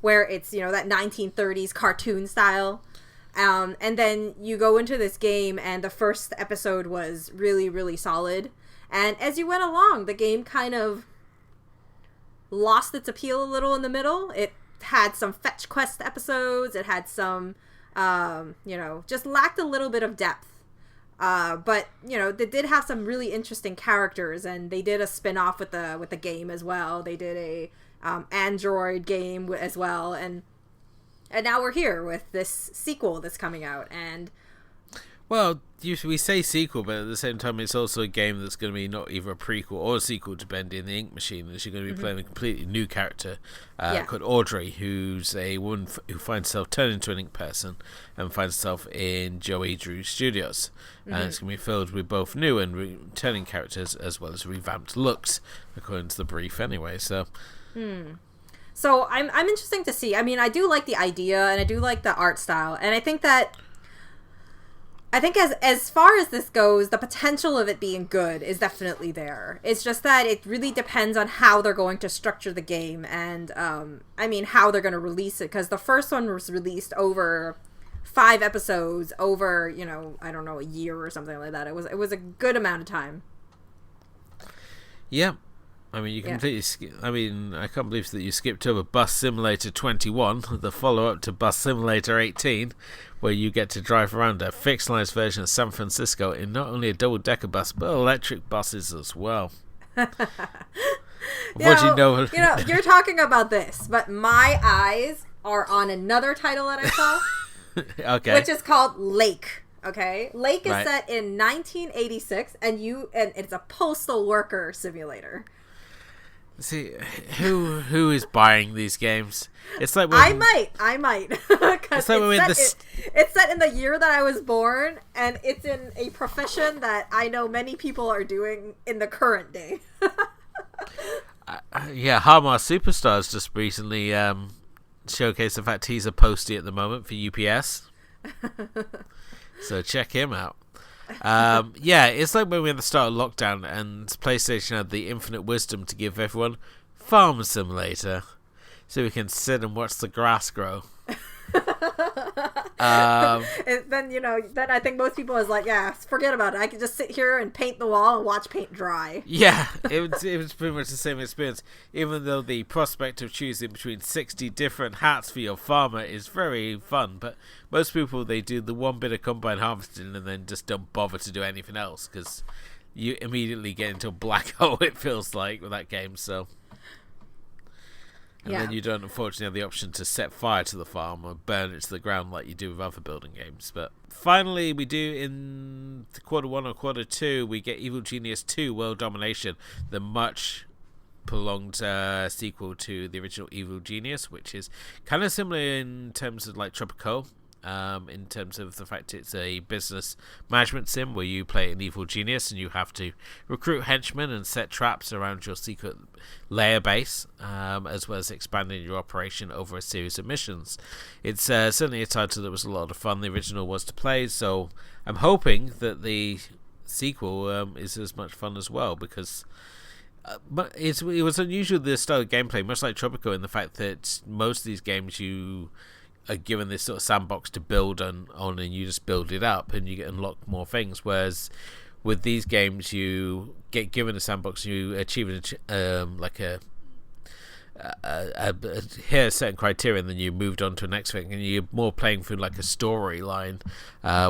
where it's, you know, that 1930s cartoon style. And then you go into this game, and the first episode was really, really solid. And as you went along, the game kind of lost its appeal a little in the middle. It had some fetch quest episodes. It had some, you know, just lacked a little bit of depth. But they did have some really interesting characters, and they did a spin-off with the game as well. They did a Android game as well, and now we're here with this sequel that's coming out. And
well, we say sequel, but at the same time, it's also a game that's going to be not either a prequel or a sequel to Bendy and the Ink Machine. As you're going to be playing a completely new character called Audrey, who's a woman who finds herself turned into an ink person and finds herself in Joey Drew Studios. And it's going to be filled with both new and returning characters as well as revamped looks, according to the brief anyway. So
I'm interesting to see. I mean, I do like the idea, and I do like the art style, and I think as far as this goes, the potential of it being good is definitely there. It's just that it really depends on how they're going to structure the game, and how they're going to release it, because the first one was released over 5 episodes over, I don't know, a year or something like that. It was a good amount of time.
Yeah. I mean, you completely I can't believe that you skipped over Bus Simulator 21, the follow-up to Bus Simulator 18, where you get to drive around a fixed-line version of San Francisco in not only a double-decker bus, but electric buses as well. What do you know?
You're talking about this, but my eyes are on another title that I saw.
Okay.
Which is called Lake. Okay, Lake is set in 1986, and it's a postal worker simulator.
See, who is buying these games? It's like
I might.
It's like
it's set in the year that I was born, and it's in a profession that I know many people are doing in the current day.
Harmar Superstars just recently showcased the fact he's a postie at the moment for UPS. So check him out. It's like when we had the start of lockdown and PlayStation had the infinite wisdom to give everyone Farm Simulator so we can sit and watch the grass grow.
Then I think most people is like, forget about it. I can just sit here and paint the wall and watch paint dry.
Yeah, it was pretty much the same experience. Even though the prospect of choosing between 60 different hats for your farmer is very fun, but most people, they do the one bit of combine harvesting and then just don't bother to do anything else because you immediately get into a black hole, it feels like, with that game. So. And then you don't, unfortunately, have the option to set fire to the farm or burn it to the ground like you do with other building games. But finally, we do in quarter 1 or quarter 2, we get Evil Genius 2 World Domination, the much prolonged sequel to the original Evil Genius, which is kind of similar in terms of like Tropico. In terms of the fact it's a business management sim where you play an evil genius and you have to recruit henchmen and set traps around your secret lair base, as well as expanding your operation over a series of missions. It's certainly a title that was a lot of fun. The original was to play, so I'm hoping that the sequel is as much fun as well, because but it was unusual, the style of gameplay, much like Tropico, in the fact that most of these games you are given this sort of sandbox to build on and you just build it up and you get unlock more things, whereas with these games you get given a sandbox, you achieve a certain criteria and then you moved on to the next thing and you're more playing through like a storyline,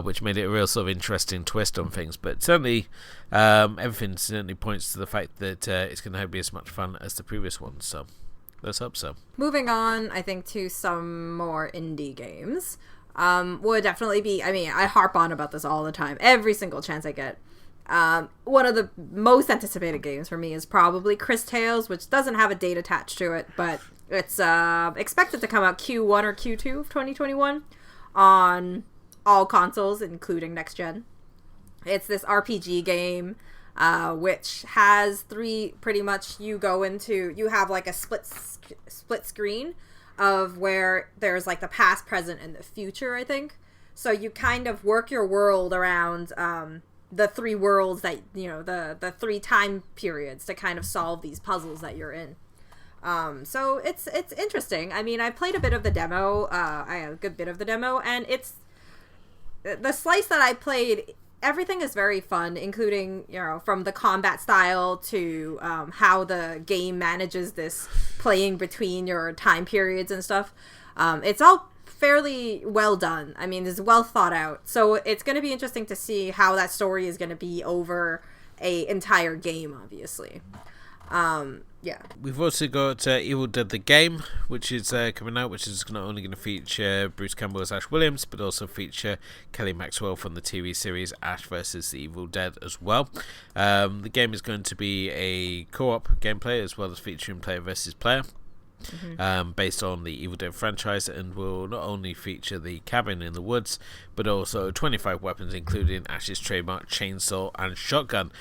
which made it a real sort of interesting twist on things. But certainly everything certainly points to the fact that it's going to be as much fun as the previous ones, so let's hope so. Moving
on, I think, to some more indie games. Would definitely be, I harp on about this all the time, every single chance I get. One of the most anticipated games for me is probably Chris Tales, which doesn't have a date attached to it, but it's expected to come out Q1 or Q2 of 2021 on all consoles, including next gen. It's this RPG game, which has 3, pretty much, you have like a split screen of where there's like the past, present, and the future, I think. So you kind of work your world around the 3 worlds that, the 3 time periods to kind of solve these puzzles that you're in. So it's interesting. I played a bit of the demo. I had a good bit of the demo, and it's the slice that I played. Everything is very fun, including, from the combat style to how the game manages this playing between your time periods and stuff. It's all fairly well done. I mean, it's well thought out. So it's going to be interesting to see how that story is going to be over a entire game, obviously. Yeah.
We've also got Evil Dead the Game, which is coming out, which is not only going to feature Bruce Campbell as Ash Williams, but also feature Kelly Maxwell from the TV series Ash vs. the Evil Dead as well. The game is going to be a co-op gameplay as well as featuring player versus player. Based on the Evil Dead franchise, and will not only feature the cabin in the woods, but also 25 weapons, including Ash's trademark chainsaw and shotgun.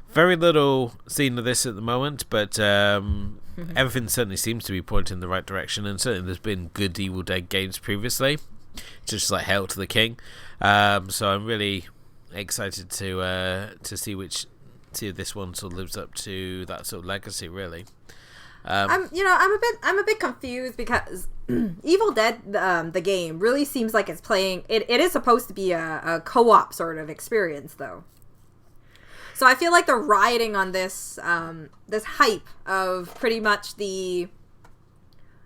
Very little seen of this at the moment, but everything certainly seems to be pointing in the right direction, and certainly there's been good Evil Dead games previously, just like Hail to the King. So I'm really excited to see if this one sort of lives up to that sort of legacy, really.
I'm a bit confused because Evil Dead, the game, really seems like it's playing. It is supposed to be a co-op sort of experience, though. So I feel like they're riding on this this hype of pretty much the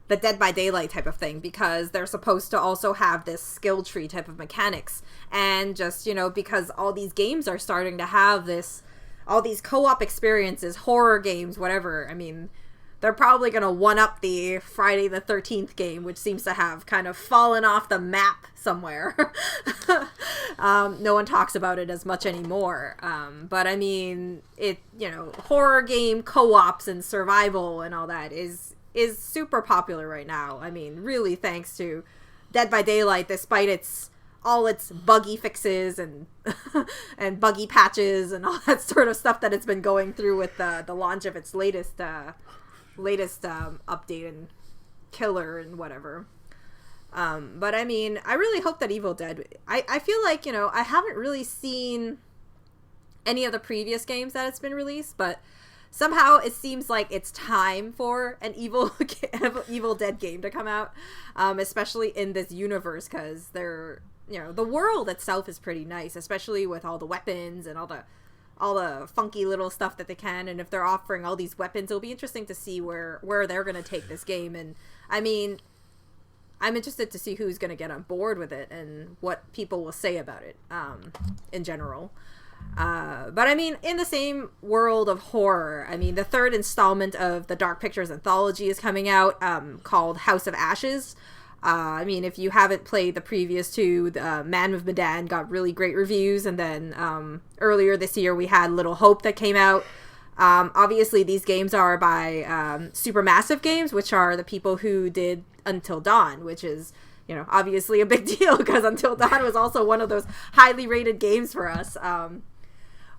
Dead by Daylight type of thing, because they're supposed to also have this skill tree type of mechanics, and just because all these games are starting to have all these co-op experiences, horror games, whatever. I mean, they're probably going to one-up the Friday the 13th game, which seems to have kind of fallen off the map somewhere. No one talks about it as much anymore. But I mean, horror game co-ops and survival and all that is super popular right now. I mean, really thanks to Dead by Daylight, despite all its buggy fixes and and buggy patches and all that sort of stuff that it's been going through with the launch of its latest update and killer and whatever. But I mean, I really hope that Evil Dead, I feel like, I haven't really seen any of the previous games that it's been released, but somehow it seems like it's time for an Evil Dead game to come out, especially in this universe, because the world itself is pretty nice, especially with all the weapons and all the funky little stuff that they can, and if they're offering all these weapons, it'll be interesting to see where they're going to take this game. And I mean, I'm interested to see who's going to get on board with it and what people will say about it in general. But I mean, in the same world of horror, I mean, the third installment of the Dark Pictures anthology is coming out, called House of Ashes. I mean, if you haven't played the previous two, Man with Medan got really great reviews, and then earlier this year we had Little Hope that came out. Obviously, these games are by Supermassive Games, which are the people who did Until Dawn, which is, obviously a big deal, because Until Dawn was also one of those highly rated games for us,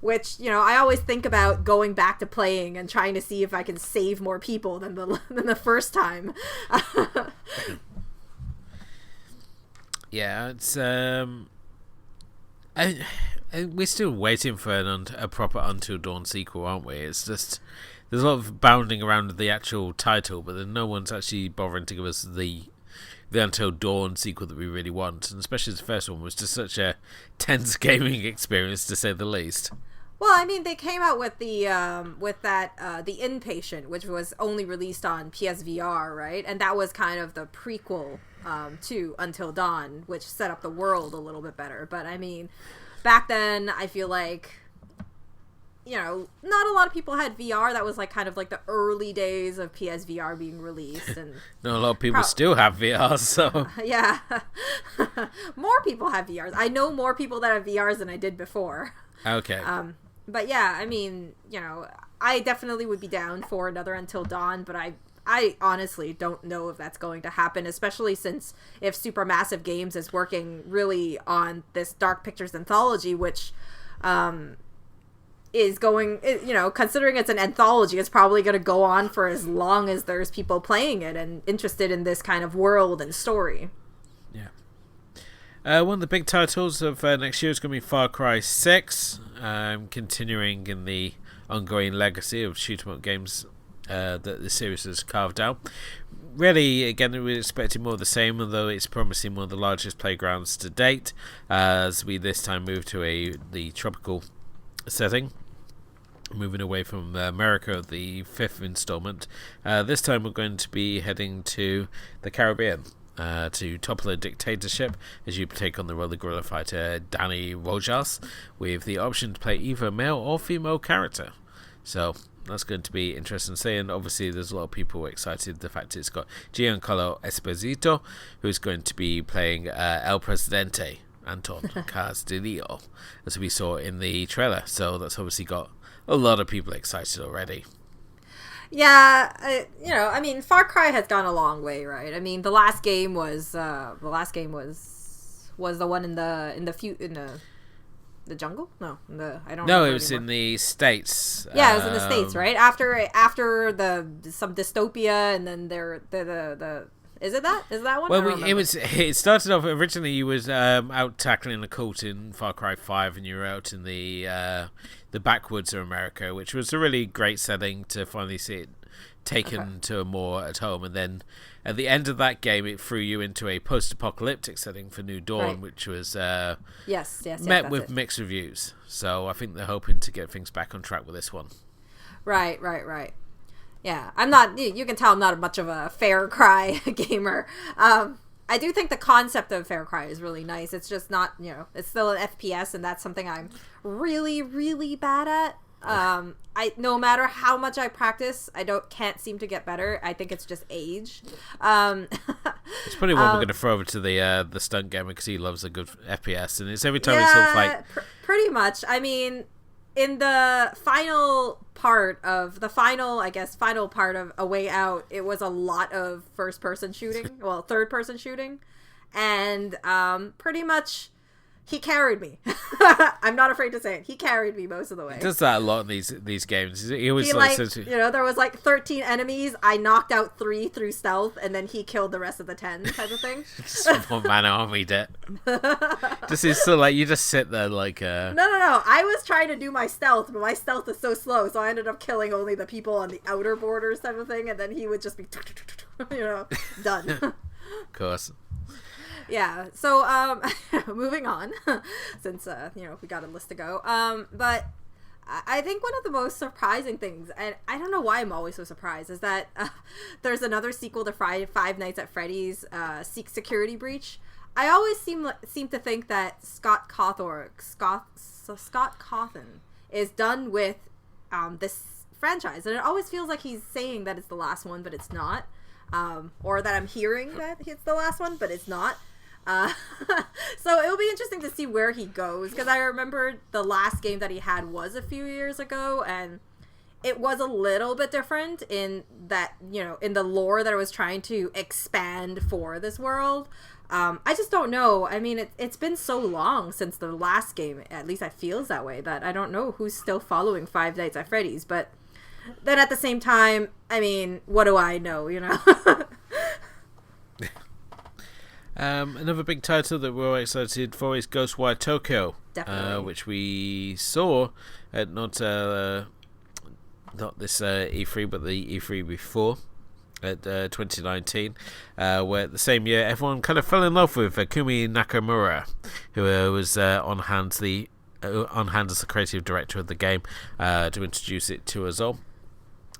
which, I always think about going back to playing and trying to see if I can save more people than the first time.
Yeah, it's we're still waiting for a proper Until Dawn sequel, aren't we? It's just there's a lot of bounding around the actual title, but then no one's actually bothering to give us the Until Dawn sequel that we really want, and especially the first one was just such a tense gaming experience, to say the least.
Well, I mean, they came out with the Inpatient, which was only released on PSVR, right? And that was kind of the prequel to Until Dawn, which set up the world a little bit better. But I mean, back then, I feel like, not a lot of people had VR. That was like kind of like the early days of PSVR being released, and
no, a lot of people still have VR. So
yeah, more people have VRs. I know more people that have VRs than I did before.
Okay.
But yeah, I mean, I definitely would be down for another Until Dawn, but I honestly don't know if that's going to happen, especially since if Supermassive Games is working really on this Dark Pictures anthology, which is going, considering it's an anthology, it's probably going to go on for as long as there's people playing it and interested in this kind of world and story.
Yeah. One of the big titles of next year is going to be Far Cry 6, continuing in the ongoing legacy of shoot-'em-up games that the series has carved out. Really, again, we're expecting more of the same, although it's promising one of the largest playgrounds to date, as we this time move to the tropical setting, moving away from America, the fifth installment. This time we're going to be heading to the Caribbean. to topple a dictatorship as you take on the role of the guerrilla fighter Danny Rojas, with the option to play either a male or female character. So that's going to be interesting to see, and obviously there's a lot of people excited the fact it's got Giancarlo Esposito, who's going to be playing El Presidente, Anton Castillo, as we saw in the trailer. So that's obviously got a lot of people excited already.
Yeah, I mean, Far Cry has gone a long way, right? I mean, the last game was the one in the jungle? No, I don't.
No, it was anymore. In the States.
Yeah, it was in the States, right? After some dystopia, and then the is it that? Is that one?
Well, it started off originally. You was out tackling a cult in Far Cry 5, and you were out in the backwoods of America, which was a really great setting to finally see it taken to a more at home. And then at the end of that game, it threw you into a post-apocalyptic setting for New Dawn, right, which was met with mixed reviews. So I think they're hoping to get things back on track with this one. Right.
Yeah, I'm not. You can tell I'm not much of a Far Cry gamer. I do think the concept of Far Cry is really nice. It's just not, it's still an FPS, and that's something I'm really, really bad at. No matter how much I practice, can't seem to get better. I think it's just age.
It's probably one we're going to throw over to the stunt gamer, because he loves a good FPS, and it's every time it's sort of like
pretty much. I mean, in the final part of A Way Out, it was a lot of third person shooting, and pretty much he carried me. I'm not afraid to say it. He carried me most of the way.
He does that a lot in these games. He always
there was like 13 enemies. I knocked out 3 through stealth, and then he killed the rest of the 10, type of thing.
Just one man armied it. This is so like you just sit there like
No. I was trying to do my stealth, but my stealth is so slow, so I ended up killing only the people on the outer borders, type of thing, and then he would just be done.
Of course.
Yeah, so moving on, since we got a list to go. But I think one of the most surprising things, and I don't know why I'm always so surprised, is that there's another sequel to Five Nights at Freddy's Security Breach. I always seem to think that Scott Cawthon is done with this franchise, and it always feels like he's saying that it's the last one, but it's not, or that I'm hearing that it's the last one, but it's not. So it'll be interesting to see where he goes, because I remember the last game that he had was a few years ago, and it was a little bit different in that, in the lore that it was trying to expand for this world. I just don't know. I mean, it's been so long since the last game, at least it feels that way, that I don't know who's still following Five Nights at Freddy's, but then at the same time, I mean, what do I know,
Another big title that we're all excited for is Ghostwire Tokyo, which we saw at not this E3, but the E3 before, at 2019, where the same year everyone kind of fell in love with Kumi Nakamura, who was on hand as the creative director of the game, to introduce it to us all.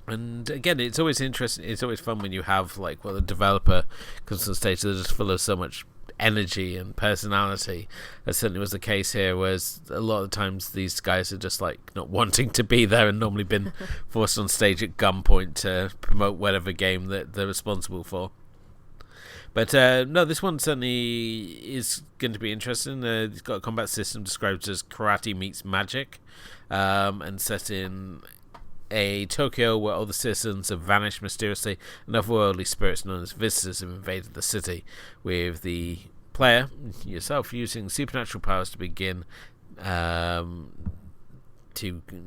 And again, it's always interesting. It's always fun when you have the developer comes on stage. They're just full of so much energy and personality. That certainly was the case here. Whereas a lot of the times these guys are just not wanting to be there, and normally been forced on stage at gunpoint to promote whatever game that they're responsible for. But no, this one certainly is going to be interesting. It's got a combat system described as karate meets magic, and set in a Tokyo where all the citizens have vanished mysteriously, and otherworldly spirits known as visitors have invaded the city, with the player, yourself, using supernatural powers to begin to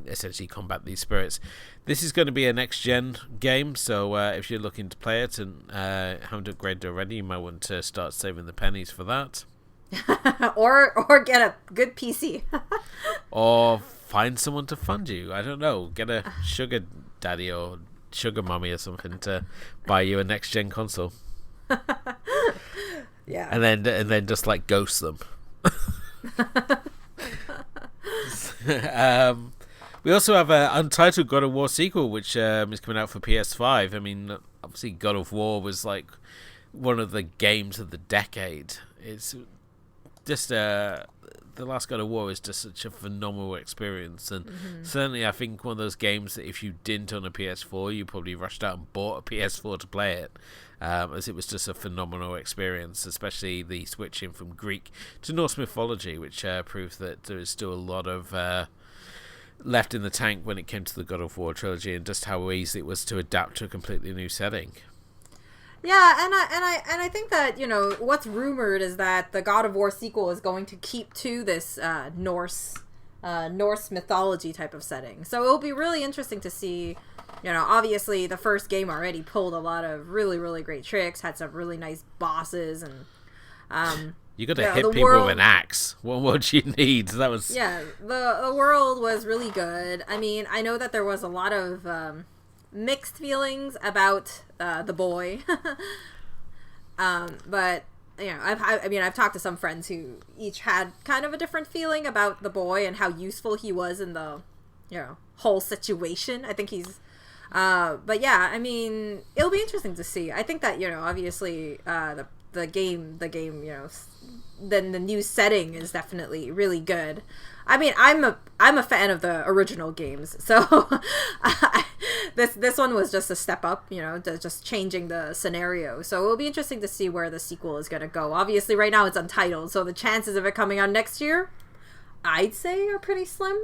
essentially combat these spirits. This is going to be a next-gen game, so if you're looking to play it and haven't upgraded already, you might want to start saving the pennies for that.
or get a good PC.
Or find someone to fund you. I don't know. Get a sugar daddy or sugar mommy or something to buy you a next gen console.
Yeah.
And then just ghost them. We also have an untitled God of War sequel, which is coming out for PS5. I mean, obviously God of War was one of the games of the decade. It's just the last God of War is just such a phenomenal experience, and certainly I think one of those games that if you didn't own a PS4, you probably rushed out and bought a PS4 to play it, as it was just a phenomenal experience, especially the switching from Greek to Norse mythology, which proves that there is still a lot of left in the tank when it came to the God of War trilogy, and just how easy it was to adapt to a completely new setting.
Yeah, and I think that, you know, what's rumored is that the God of War sequel is going to keep to this Norse mythology type of setting. So it'll be really interesting to see. You know, obviously the first game already pulled a lot of really, really great tricks, had some really nice bosses, and
you got to hit people with an axe. What more do you need? That was
the world was really good. I mean, I know that there was a lot of mixed feelings about the boy, but you know, I've talked to some friends who each had kind of a different feeling about the boy and how useful he was in the, you know, whole situation. I think he's, but yeah, I mean, it'll be interesting to see. I think that, you know, obviously, the game, you know, then the new setting is definitely really good. I mean, I'm a fan of the original games, so this one was just a step up, you know, just changing the scenario. So it'll be interesting to see where the sequel is going to go. Obviously, right now it's untitled, so the chances of it coming out next year, I'd say, are pretty slim.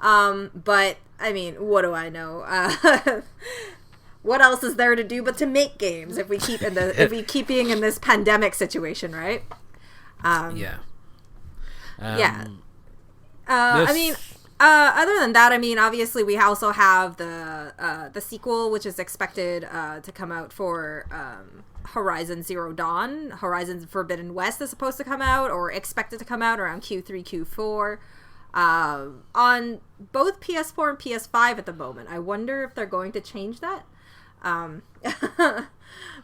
But I mean, what do I know? What else is there to do but to make games if we keep being in this pandemic situation, right?
Yeah.
I mean, other than that, I mean, obviously we also have the sequel, which is expected to come out for Horizon Zero Dawn. Horizon Forbidden West is supposed to come out, or expected to come out around Q3, Q4. On both PS4 and PS5 at the moment. I wonder if they're going to change that. I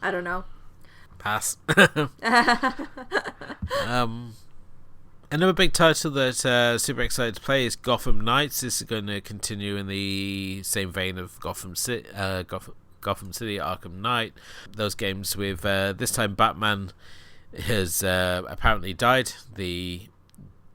don't know.
Pass. Another big title that super excited to play is Gotham Knights. This is going to continue in the same vein of Gotham City, Arkham Knight. Those games with this time Batman has apparently died. The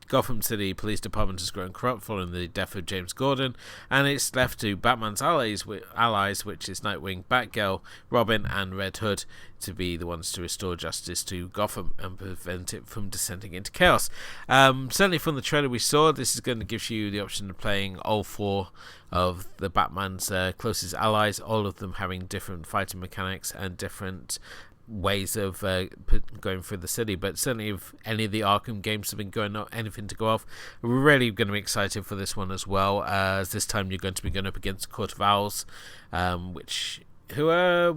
Gotham City Police Department has grown corrupt following the death of James Gordon, and it's left to Batman's allies, which is Nightwing, Batgirl, Robin, and Red Hood, to be the ones to restore justice to Gotham and prevent it from descending into chaos. Certainly from the trailer we saw, this is going to give you the option of playing all four of the Batman's closest allies, all of them having different fighting mechanics and different ways of going through the city. But certainly if any of the Arkham games have been going on, anything to go off, we're really going to be excited for this one as well, as this time you're going to be going up against Court of Owls, who are,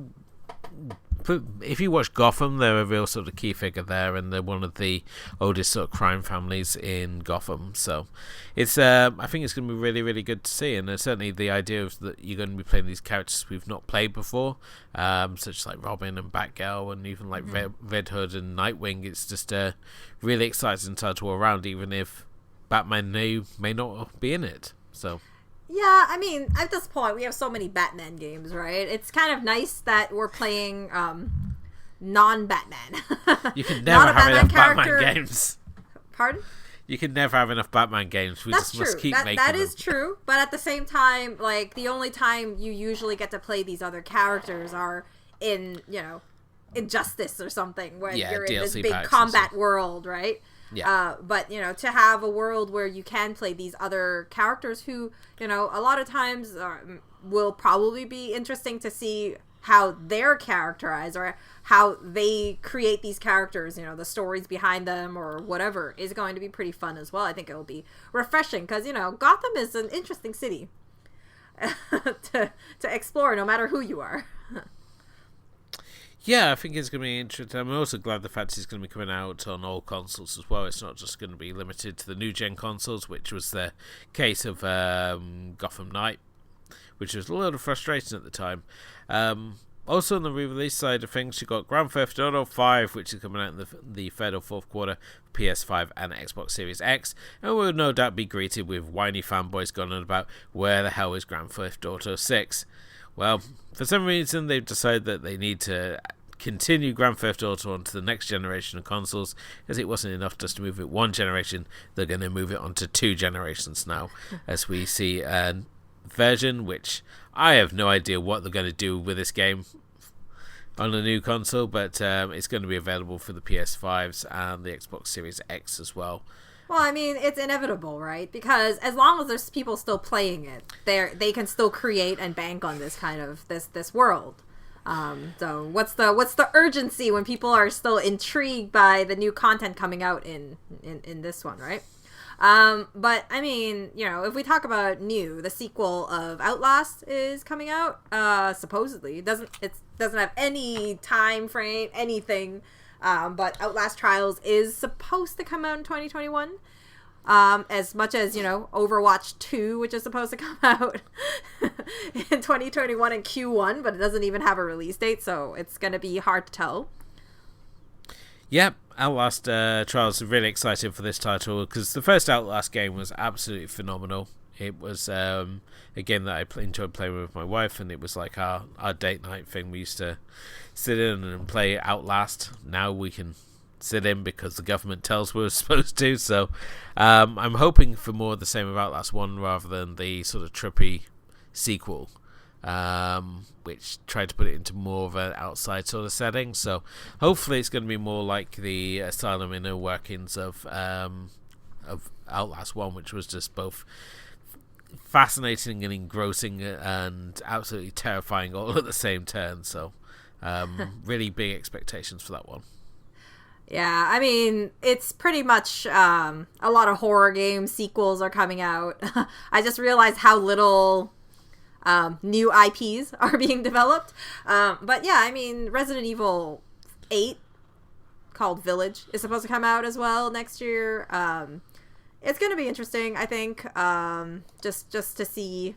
if you watch Gotham, they're a real sort of key figure there, and they're one of the oldest sort of crime families in Gotham. So it's I think it's going to be really, really good to see, and certainly the idea of that you're going to be playing these characters we've not played before, such like Robin and Batgirl, and even like Red Hood and Nightwing. It's just really exciting title all around, even if Batman may not be in it. So.
Yeah, I mean, at this point, we have so many Batman games, right? It's kind of nice that we're playing non-Batman.
You can never have enough Batman games.
Pardon?
You can never have enough Batman games.
That's true.
Must keep making
that
them.
Is true, but at the same time, like, the only time you usually get to play these other characters are in, you know, Injustice or something, where you're in this big combat world, right?
Yeah.
But, you know, to have a world where you can play these other characters who, you know, a lot of times will probably be interesting to see how they're characterized or how they create these characters, you know, the stories behind them or whatever is going to be pretty fun as well. I think it'll be refreshing because, you know, Gotham is an interesting city to explore no matter who you are.
Yeah, I think it's going to be interesting. I'm also glad the fact it's going to be coming out on all consoles as well. It's not just going to be limited to the new gen consoles, which was the case of Gotham Knight, which was a little frustrating at the time. Also on the re-release side of things, you've got Grand Theft Auto 5, which is coming out in the third or fourth quarter, PS5 and Xbox Series X, and will no doubt be greeted with whiny fanboys going on about where the hell is Grand Theft Auto 6. Well, for some reason they've decided that they need to continue Grand Theft Auto onto the next generation of consoles, as it wasn't enough just to move it one generation. They're going to move it onto 2 generations now, as we see a version which I have no idea what they're going to do with this game on a new console, but it's going to be available for the PS5s and the Xbox Series X as well.
Well, I mean, it's inevitable, right? Because as long as there's people still playing it, they can still create and bank on this kind of this world. So what's the urgency when people are still intrigued by the new content coming out in this one, right? But I mean, if we talk about new, the sequel of Outlast is coming out. Supposedly, it doesn't have any time frame, anything. But Outlast Trials is supposed to come out in 2021. As much as, Overwatch 2, which is supposed to come out in 2021 in Q1, but it doesn't even have a release date, so it's going to be hard to tell.
Yep, Outlast Trials are really excited for this title, because the first Outlast game was absolutely phenomenal. It was a game that I enjoyed playing with my wife, and it was like our date night thing. We used to sit in and play Outlast. Now we can sit in because the government tells we're supposed to. So I'm hoping for more of the same of Outlast 1 rather than the sort of trippy sequel, which tried to put it into more of an outside sort of setting. So hopefully it's going to be more like the Asylum Inner Workings of Outlast 1, which was just both fascinating and engrossing and absolutely terrifying all at the same turn. So really big expectations for that one.
Yeah, I mean, it's pretty much a lot of horror game sequels are coming out. I just realized how little new IPs are being developed. But yeah, I mean, Resident Evil 8, called Village, is supposed to come out as well next year. It's going to be interesting, I think, just to see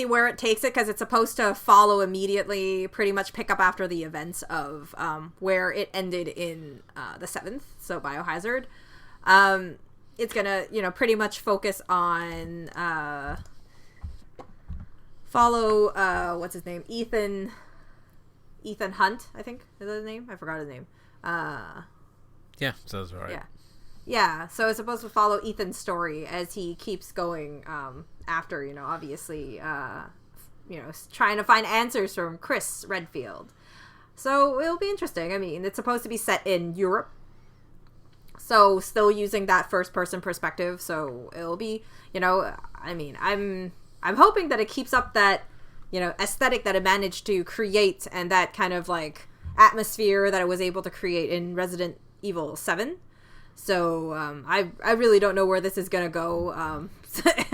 where it takes it, because it's supposed to follow immediately, pretty much pick up after the events of where it ended in the 7th, so Biohazard. It's going to, pretty much focus on follow, what's his name? Ethan Hunt, I think. Is that his name? I forgot his name.
Yeah, sounds right.
Yeah, so it's supposed to follow Ethan's story as he keeps going after, obviously, trying to find answers from Chris Redfield. So it'll be interesting. I mean, it's supposed to be set in Europe, so still using that first-person perspective. So it'll be, I mean, I'm hoping that it keeps up that, aesthetic that it managed to create and that kind of like atmosphere that it was able to create in Resident Evil 7. So I really don't know where this is going to go.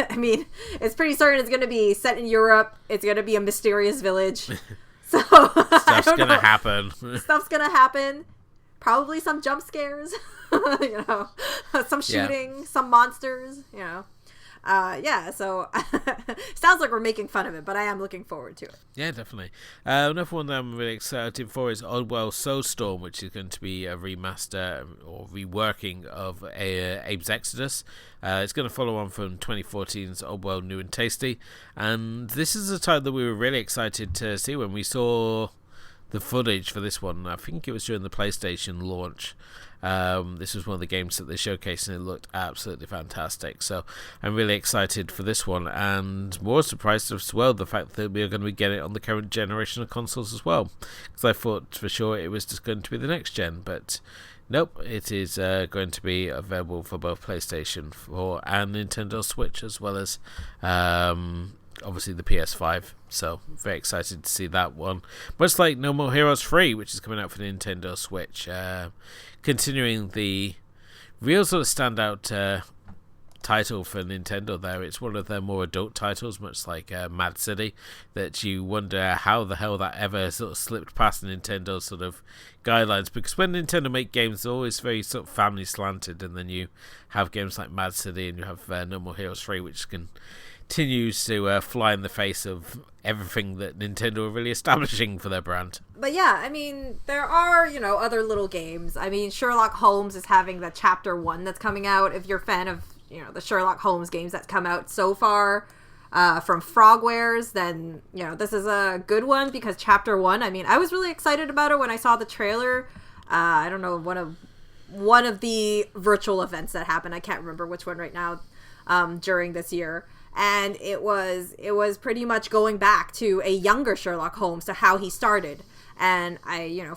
I mean, it's pretty certain it's going to be set in Europe. It's going to be a mysterious village. So
Stuff's going to happen.
Stuff's going to happen. Probably some jump scares, some shooting, some monsters, Yeah, so sounds like we're making fun of it, but I am looking forward to it.
Yeah, definitely. Another one that I'm really excited for is Oddworld Soulstorm, which is going to be a remaster or reworking of Abe's Exodus. It's going to follow on from 2014's Oddworld New and Tasty, and this is a title that we were really excited to see when we saw the footage for this one. I think it was during the PlayStation launch. This was one of the games that they showcased, and it looked absolutely fantastic. So I'm really excited for this one, and more surprised as well the fact that we are going to be getting it on the current generation of consoles as well, because I thought for sure it was just going to be the next gen, but nope, it is going to be available for both PlayStation 4 and Nintendo Switch, as well as obviously the PS5. So very excited to see that one, much like No More Heroes 3, which is coming out for Nintendo Switch, continuing the real sort of standout title for Nintendo there. It's one of their more adult titles, much like Mad City, that you wonder how the hell that ever sort of slipped past Nintendo's sort of guidelines, because when Nintendo make games, they're always very sort of family slanted, and then you have games like Mad City and you have No More Heroes 3, which continues to fly in the face of everything that Nintendo are really establishing for their brand.
But yeah, I mean, there are, other little games. I mean, Sherlock Holmes is having the Chapter 1 that's coming out. If you're a fan of, the Sherlock Holmes games that's come out so far, from Frogwares, then, you know, this is a good one because Chapter 1, I mean, I was really excited about it when I saw the trailer. I don't know, one of the virtual events that happened. I can't remember which one right now, during this year. And it was pretty much going back to a younger Sherlock Holmes, to how he started. And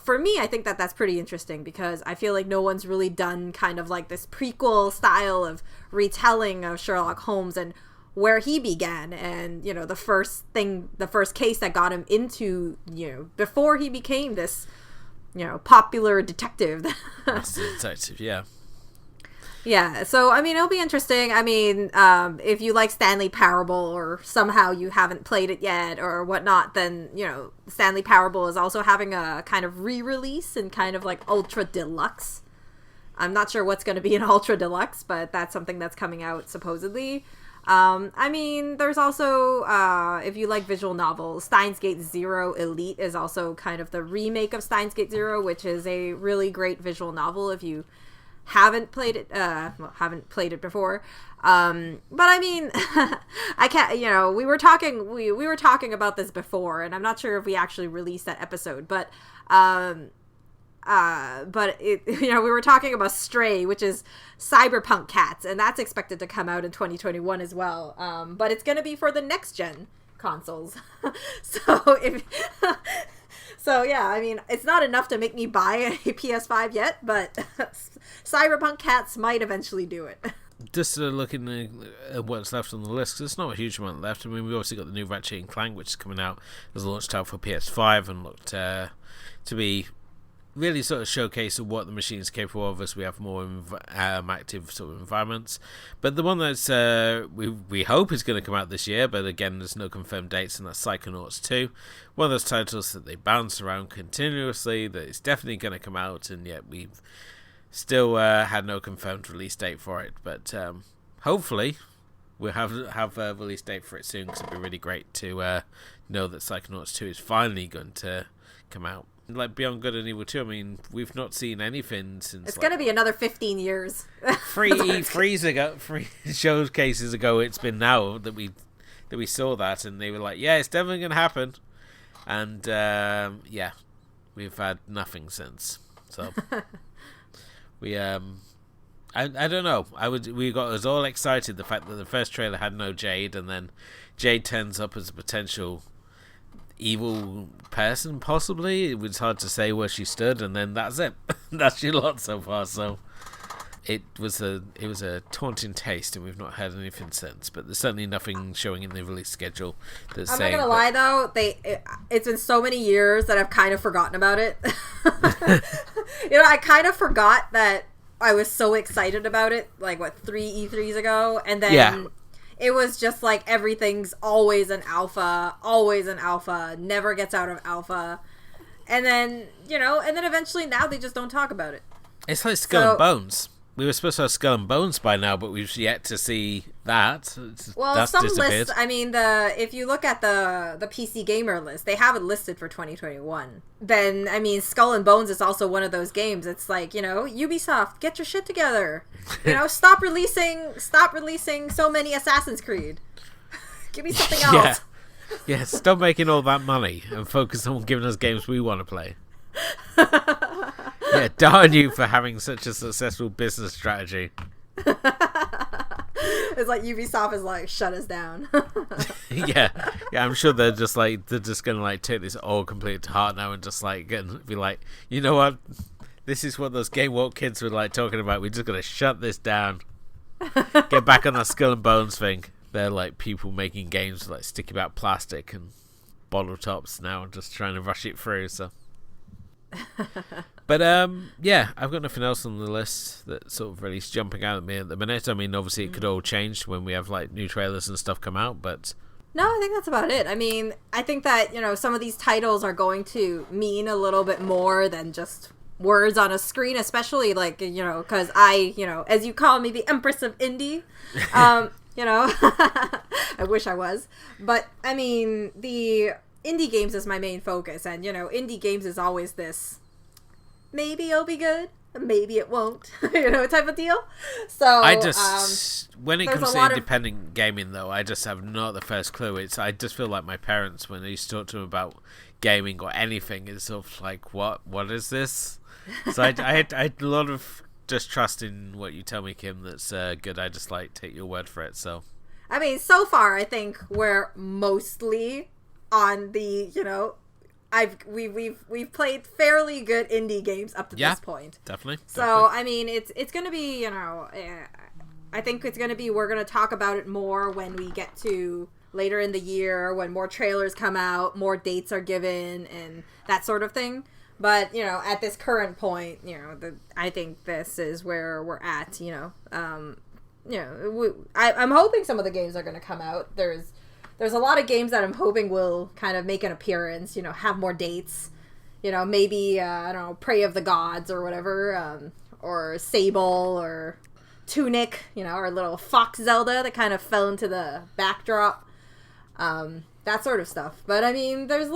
for me, I think that that's pretty interesting because I feel like no one's really done kind of like this prequel style of retelling of Sherlock Holmes and where he began, and, you know, the first case that got him into, you know, before he became this, you know, popular detective.
Detective, yeah.
Yeah, so, I mean, it'll be interesting. I mean, if you like Stanley Parable or somehow you haven't played it yet or whatnot, then, you know, Stanley Parable is also having a kind of re-release and kind of like Ultra Deluxe. I'm not sure what's going to be in Ultra Deluxe, but that's something that's coming out supposedly. I mean, there's also, if you like visual novels, Steins Gate Zero Elite is also kind of the remake of Steins Gate Zero, which is a really great visual novel if you haven't played it before. But I mean, I can't, you know, we were talking about this before, and I'm not sure if we actually released that episode, but it, you know, we were talking about Stray, which is Cyberpunk Cats, and that's expected to come out in 2021 as well. But it's going to be for the next gen consoles. So yeah, I mean, it's not enough to make me buy a PS5 yet, but Cyberpunk Cats might eventually do it.
Just looking at what's left on the list, there's not a huge amount left. I mean, we've obviously got the new Ratchet & Clank, which is coming out as a launch title for PS5 and looked to be really sort of showcase of what the machine is capable of as we have more active sort of environments. But the one that's we hope is going to come out this year, but again there's no confirmed dates, and that's Psychonauts 2. One of those titles that they bounce around continuously, that is definitely going to come out, and yet we've still had no confirmed release date for it. But hopefully we'll have a release date for it soon, because it'd be really great to know that Psychonauts 2 is finally going to come out. Like Beyond Good and Evil 2, I mean, we've not seen anything since.
It's going to be another 15 years.
three showcases ago, it's been now that we saw that, and they were like, yeah, it's definitely going to happen. And yeah, we've had nothing since. So we I don't know. We got us all excited the fact that the first trailer had no Jade, and then Jade turns up as a potential evil person, possibly. It was hard to say where she stood, and then that's it. That's your lot so far. So it was a taunting taste, and we've not heard anything since. But there's certainly nothing showing in the release schedule that's
I'm
saying.
I'm not gonna lie though, it's been so many years that I've kind of forgotten about it. You know, I kind of forgot that I was so excited about it, like 3 E3s ago, and then. Yeah. It was just like everything's always an alpha, never gets out of alpha. And then, you know, eventually now they just don't talk about it.
It's like Skull and Bones. We were supposed to have Skull and Bones by now, but we've yet to see that.
Well, some lists, I mean, if you look at the PC Gamer list, they have it listed for 2021. Then, I mean, Skull and Bones is also one of those games. It's like, you know, Ubisoft, get your shit together. You know, stop releasing so many Assassin's Creed. Give me something else.
Yeah, stop making all that money and focus on giving us games we want to play. Yeah, darn you for having such a successful business strategy.
It's like Ubisoft is like, shut us down.
yeah, I'm sure they're just gonna like take this all completely to heart now and just like be like, you know what, this is what those Game Walk kids were like talking about. We're just gonna shut this down. Get back on that Skull and Bones thing. They're like people making games with like sticky about plastic and bottle tops now, just trying to rush it through. So. But yeah, I've got nothing else on the list that sort of really is jumping out at me at the minute. I mean, obviously it could all change when we have like new trailers and stuff come out, but
no, I think that's about it. I mean, I think that, you know, some of these titles are going to mean a little bit more than just words on a screen, especially like, you know, because I, you know, as you call me, the Empress of Indie, you know, I wish I was, but I mean, the indie games is my main focus, and, you know, indie games is always this, maybe it'll be good, maybe it won't, type of deal. So
I just when it comes to independent gaming, though, I just have not the first clue. I just feel like my parents, when I used to talk to them about gaming or anything, it's sort of like, what is this? So I had a lot of just trust in what you tell me, Kim. That's good. I just take your word for it. So
I mean, so far I think we're mostly on the we've played fairly good indie games up to this point.
Definitely.
So I mean, it's gonna be I think it's gonna be, we're gonna talk about it more when we get to later in the year, when more trailers come out, more dates are given, and that sort of thing. But at this current point, I think this is where we're at. I'm hoping some of the games are gonna come out. There's a lot of games that I'm hoping will kind of make an appearance, have more dates, maybe, I don't know, Prey of the Gods or whatever, or Sable or Tunic, our little Fox Zelda that kind of fell into the backdrop, that sort of stuff. But I mean, there's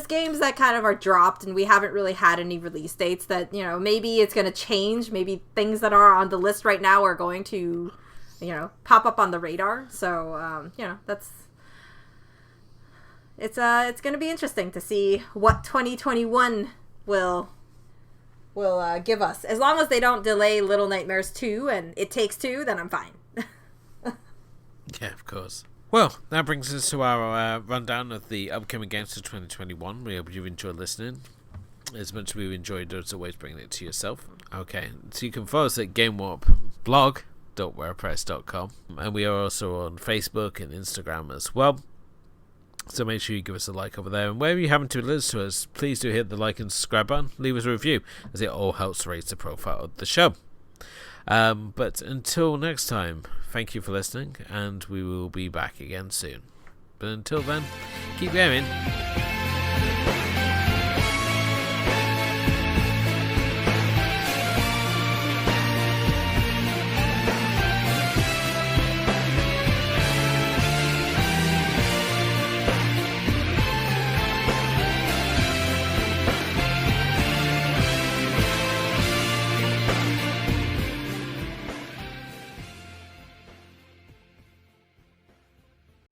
games that kind of are dropped and we haven't really had any release dates that, maybe it's going to change. Maybe things that are on the list right now are going to, pop up on the radar. So, it's going to be interesting to see what 2021 will give us. As long as they don't delay Little Nightmares 2 and It Takes Two, then I'm fine.
Yeah, of course. Well, that brings us to our rundown of the upcoming games for 2021. We hope you've enjoyed listening as much as we've enjoyed, as always, bringing it to yourself. Okay, so you can follow us at GameWarpBlog.wordpress.com, and we are also on Facebook and Instagram as well. So make sure you give us a like over there, and wherever you happen to listen to us, please do hit the like and subscribe button, leave us a review, as it all helps raise the profile of the show. But until next time, thank you for listening, and we will be back again soon. But until then, keep gaming.